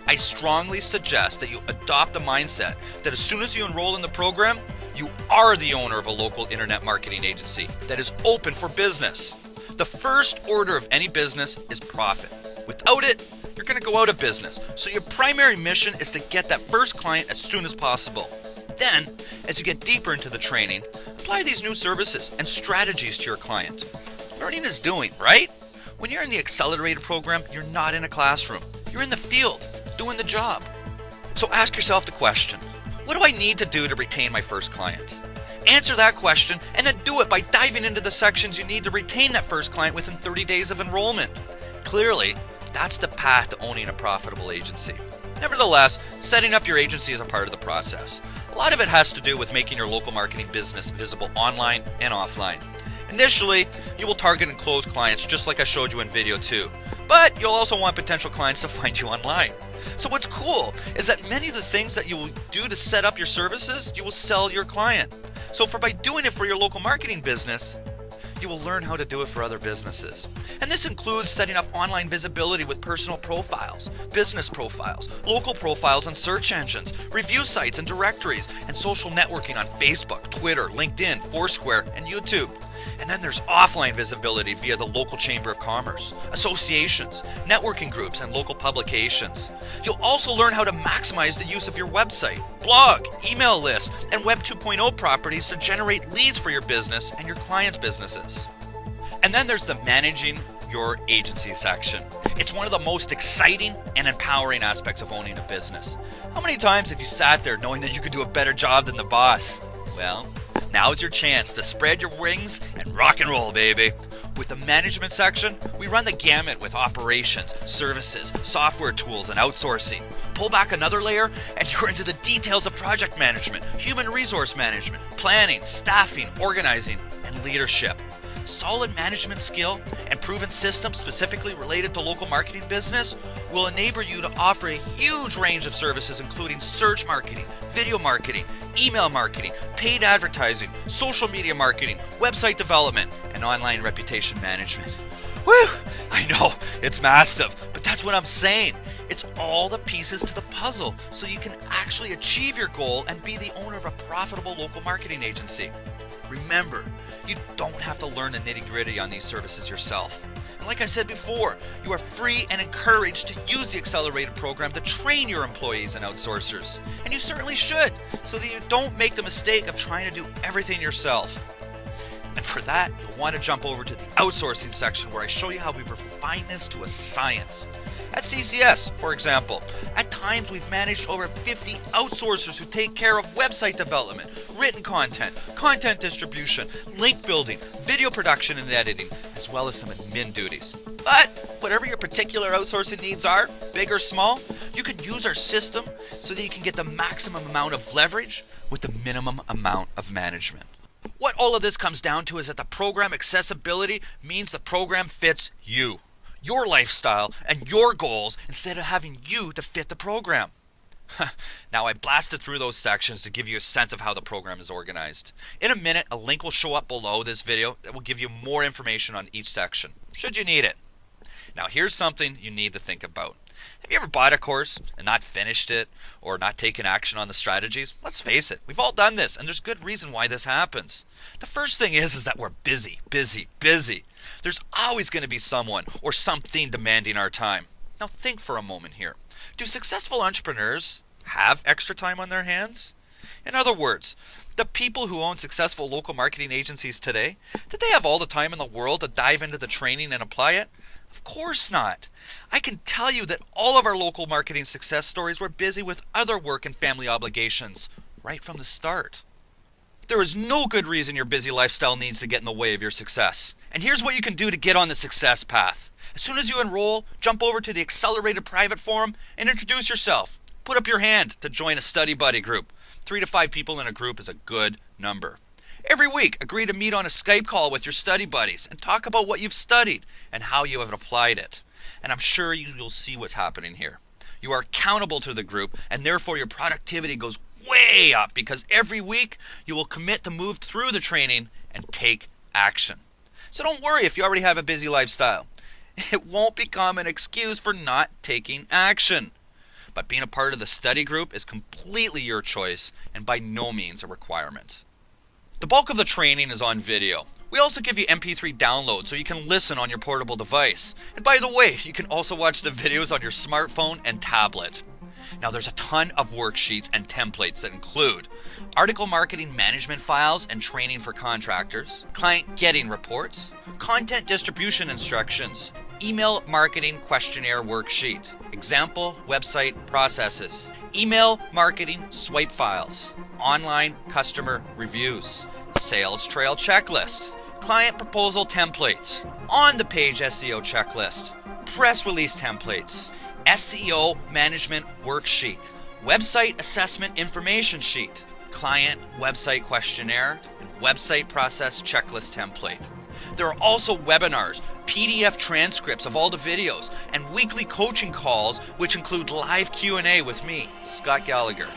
I strongly suggest that you adopt the mindset that as soon as you enroll in the program, you are the owner of a local internet marketing agency that is open for business. The first order of any business is profit. Without it, you're going to go out of business. So your primary mission is to get that first client as soon as possible. Then, as you get deeper into the training, apply these new services and strategies to your client. Learning is doing, right? When you're in the accelerator program, you're not in a classroom. You're in the field, doing the job. So ask yourself the question, what do I need to do to retain my first client? Answer that question and then do it by diving into the sections you need to retain that first client within 30 days of enrollment. Clearly, that's the path to owning a profitable agency. Nevertheless, setting up your agency is a part of the process. A lot of it has to do with making your local marketing business visible online and offline. Initially, you will target and close clients just like I showed you in video 2, but you'll also want potential clients to find you online. So what's cool is that many of the things that you will do to set up your services, you will sell your client. So by doing it for your local marketing business, you will learn how to do it for other businesses. And this includes setting up online visibility with personal profiles, business profiles, local profiles on search engines, review sites and directories, and social networking on Facebook, Twitter, LinkedIn, Foursquare, and YouTube. And then there's offline visibility via the local Chamber of Commerce, associations, networking groups, and local publications. You'll also learn how to maximize the use of your website, blog, email list, and Web 2.0 properties to generate leads for your business and your clients' businesses. And then there's the managing your agency section. It's one of the most exciting and empowering aspects of owning a business. How many times have you sat there knowing that you could do a better job than the boss? Well, now's your chance to spread your wings and rock and roll, baby. With the management section, we run the gamut with operations, services, software tools, and outsourcing. Pull back another layer, and you're into the details of project management, human resource management, planning, staffing, organizing, and leadership. Solid management skill and proven systems specifically related to local marketing business will enable you to offer a huge range of services including search marketing, video marketing, email marketing, paid advertising, social media marketing, website development, and online reputation management. Whew! I know, it's massive, but that's what I'm saying. It's all the pieces to the puzzle so you can actually achieve your goal and be the owner of a profitable local marketing agency. Remember, you don't have to learn the nitty-gritty on these services yourself. And like I said before, you are free and encouraged to use the accelerated program to train your employees and outsourcers. And you certainly should, so that you don't make the mistake of trying to do everything yourself. And for that, you'll want to jump over to the outsourcing section where I show you how we refine this to a science. At CCS, for example, at times we've managed over 50 outsourcers who take care of website development, written content, content distribution, link building, video production and editing, as well as some admin duties. But whatever your particular outsourcing needs are, big or small, you can use our system so that you can get the maximum amount of leverage with the minimum amount of management. What all of this comes down to is that the program accessibility means the program fits you, your lifestyle, and your goals instead of having you to fit the program. Now, I blasted through those sections to give you a sense of how the program is organized. In a minute, a link will show up below this video that will give you more information on each section, should you need it. Now, here's something you need to think about. Have you ever bought a course and not finished it or not taken action on the strategies? Let's face it, we've all done this, and there's good reason why this happens. The first thing is that we're busy. There's always going to be someone or something demanding our time. Now think for a moment here. Do successful entrepreneurs have extra time on their hands? In other words, the people who own successful local marketing agencies today, did they have all the time in the world to dive into the training and apply it? Of course not. I can tell you that all of our local marketing success stories were busy with other work and family obligations right from the start. There is no good reason your busy lifestyle needs to get in the way of your success. And here's what you can do to get on the success path. As soon as you enroll, jump over to the Accelerated Private Forum and introduce yourself. Put up your hand to join a study buddy group. 3 to 5 people in a group is a good number. Every week, agree to meet on a Skype call with your study buddies and talk about what you've studied and how you have applied it. And I'm sure you'll see what's happening here. You are accountable to the group, and therefore your productivity goes way up because every week you will commit to move through the training and take action. So don't worry if you already have a busy lifestyle. It won't become an excuse for not taking action. But being a part of the study group is completely your choice and by no means a requirement. The bulk of the training is on video. We also give you MP3 downloads so you can listen on your portable device. And by the way, you can also watch the videos on your smartphone and tablet. Now there's a ton of worksheets and templates that include article marketing management files and training for contractors, client getting reports, content distribution instructions, email marketing questionnaire worksheet, example website processes, email marketing swipe files, online customer reviews, sales trail checklist, client proposal templates, on-the-page SEO checklist, press release templates, SEO management worksheet, website assessment information sheet, client website questionnaire, and website process checklist template. There are also webinars, PDF transcripts of all the videos, and weekly coaching calls which include live Q&A with me, Scott Gallagher.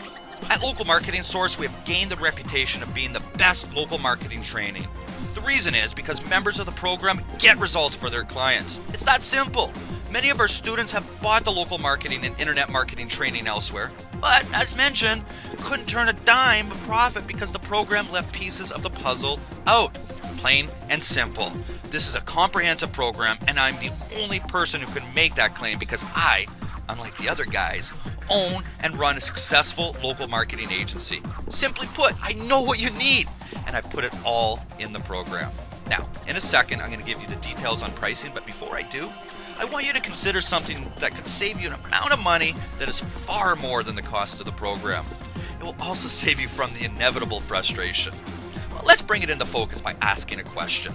At Local Marketing Source, we have gained the reputation of being the best local marketing training. The reason is because members of the program get results for their clients. It's that simple. Many of our students have bought the local marketing and internet marketing training elsewhere, but as mentioned, couldn't turn a dime of profit because the program left pieces of the puzzle out. Plain and simple. This is a comprehensive program, and I'm the only person who can make that claim because I, unlike the other guys, own and run a successful local marketing agency. Simply put, I know what you need, and I've put it all in the program. Now, in a second, I'm going to give you the details on pricing, but before I do, I want you to consider something that could save you an amount of money that is far more than the cost of the program. It will also save you from the inevitable frustration. Well, let's bring it into focus by asking a question.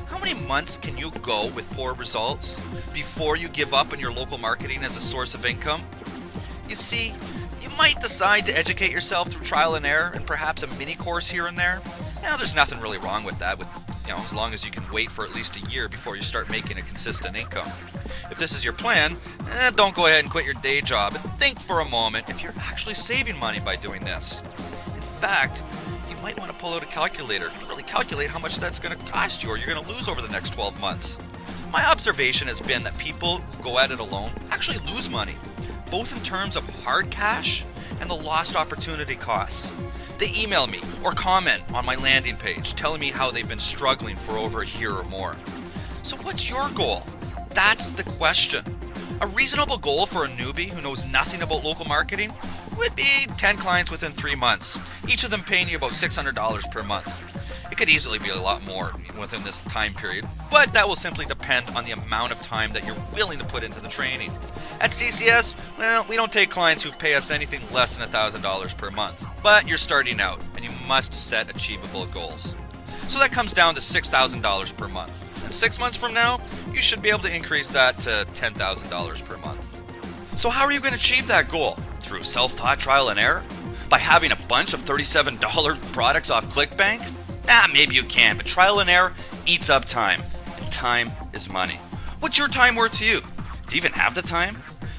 How many months can you go with poor results before you give up on your local marketing as a source of income? You see, you might decide to educate yourself through trial and error and perhaps a mini course here and there. Now, there's nothing really wrong with that, as long as you can wait for at least a year before you start making a consistent income. If this is your plan, don't go ahead and quit your day job and think for a moment if you're actually saving money by doing this. In fact, you might want to pull out a calculator and really calculate how much that's going to cost you or you're going to lose over the next 12 months. My observation has been that people who go at it alone actually lose money, both in terms of hard cash and the lost opportunity cost. They email me or comment on my landing page telling me how they've been struggling for over a year or more. So what's your goal? That's the question. A reasonable goal for a newbie who knows nothing about local marketing would be 10 clients within 3 months, each of them paying you about $600 per month. It could easily be a lot more within this time period, but that will simply depend on the amount of time that you're willing to put into the training. At CCS, well, we don't take clients who pay us anything less than $1,000 per month, but you're starting out and you must set achievable goals. So that comes down to $6,000 per month. And 6 months from now, you should be able to increase that to $10,000 per month. So how are you going to achieve that goal? Through self-taught trial and error? By having a bunch of $37 products off ClickBank? Maybe you can, but trial and error eats up time, and time is money. What's your time worth to you? Do you even have the time?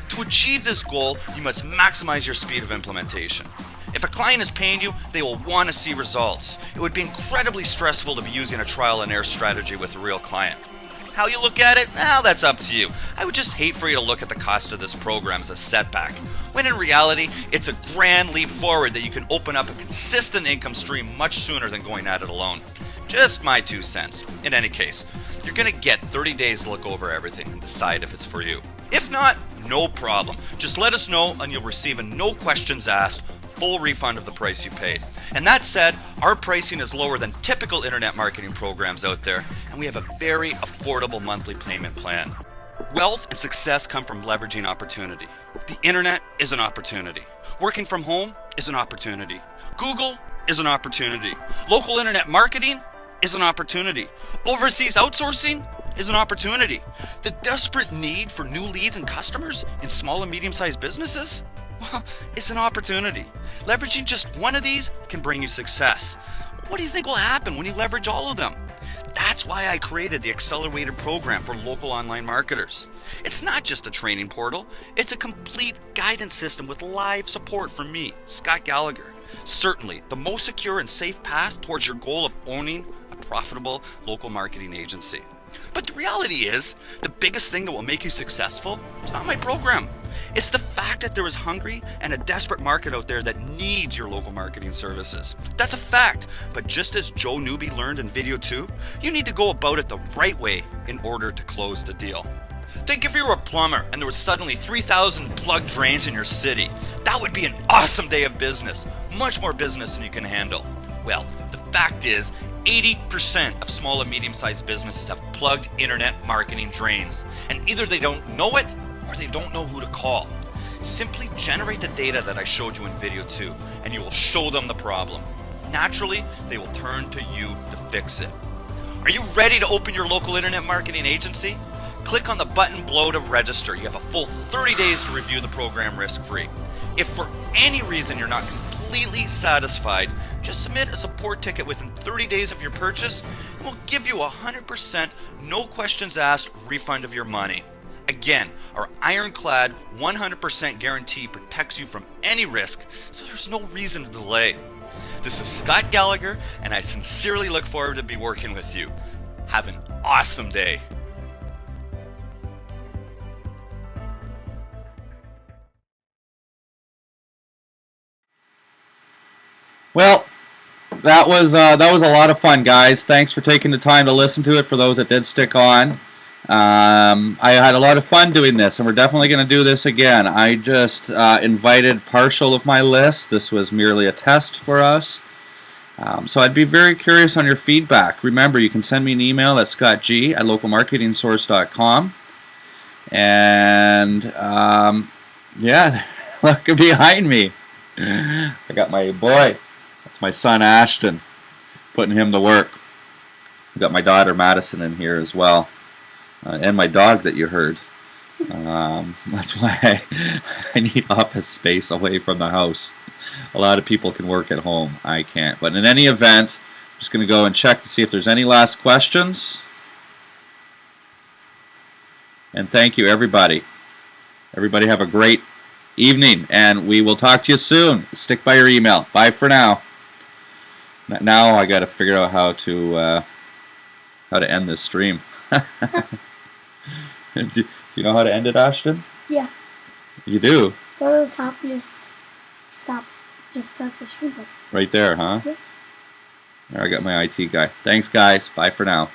To achieve this goal, you must maximize your speed of implementation. If a client is paying you, they will want to see results. It would be incredibly stressful to be using a trial and error strategy with a real client. How you look at it? Well, that's up to you. I would just hate for you to look at the cost of this program as a setback, when in reality, it's a grand leap forward that you can open up a consistent income stream much sooner than going at it alone. Just my 2 cents. In any case, you're going to get 30 days to look over everything and decide if it's for you. If not, no problem. Just let us know and you'll receive a no questions asked full refund of the price you paid. And that said, our pricing is lower than typical internet marketing programs out there, and we have a very affordable monthly payment plan. Wealth and success come from leveraging opportunity. The internet is an opportunity. Working from home is an opportunity. Google is an opportunity. Local internet marketing is an opportunity. Overseas outsourcing is an opportunity. The desperate need for new leads and customers in small and medium-sized businesses, well, it's an opportunity. Leveraging just one of these can bring you success. What do you think will happen when you leverage all of them? That's why I created the Accelerator program for local online marketers. It's not just a training portal, it's a complete guidance system with live support from me, Scott Gallagher. Certainly the most secure and safe path towards your goal of owning a profitable local marketing agency. But the reality is, the biggest thing that will make you successful is not my program. It's the fact that there is hungry and a desperate market out there that needs your local marketing services. That's a fact, but just as Joe Newby learned in video 2, you need to go about it the right way in order to close the deal. Think if you were a plumber and there was suddenly 3,000 plugged drains in your city. That would be an awesome day of business, much more business than you can handle. Well, the fact is, 80% of small and medium-sized businesses have plugged internet marketing drains, and either they don't know it or they don't know who to call. Simply generate the data that I showed you in video 2, and you will show them the problem. Naturally, they will turn to you to fix it. Are you ready to open your local internet marketing agency? Click on the button below to register. You have a full 30 days to review the program risk-free. If for any reason you're not completely satisfied, just submit a support ticket within 30 days of your purchase, and we'll give you a 100% no questions asked refund of your money. Again, our ironclad 100% guarantee protects you from any risk, so there's no reason to delay. This is Scott Gallagher, and I sincerely look forward to be working with you. Have an awesome day. Well, that was a lot of fun, guys. Thanks for taking the time to listen to it. For those that did stick on, I had a lot of fun doing this, and we're definitely going to do this again. I just invited partial of my list. This was merely a test for us. So I'd be very curious on your feedback. Remember, you can send me an email at scottg@localmarketingsource.com. And yeah, look behind me. I got my boy. That's my son Ashton, putting him to work. I got my daughter Madison in here as well, and my dog that you heard. That's why I need office space away from the house. A lot of people can work at home. I can't. But in any event, I'm just going to go and check to see if there's any last questions. And thank you, everybody. Everybody have a great evening, and we will talk to you soon. Stick by your email. Bye for now. Now I got to figure out how to end this stream. Do you know how to end it, Ashton? Yeah. You do? Go to the top and just stop. Just press the stream button. Right there, huh? Yeah. There, I got my IT guy. Thanks, guys. Bye for now.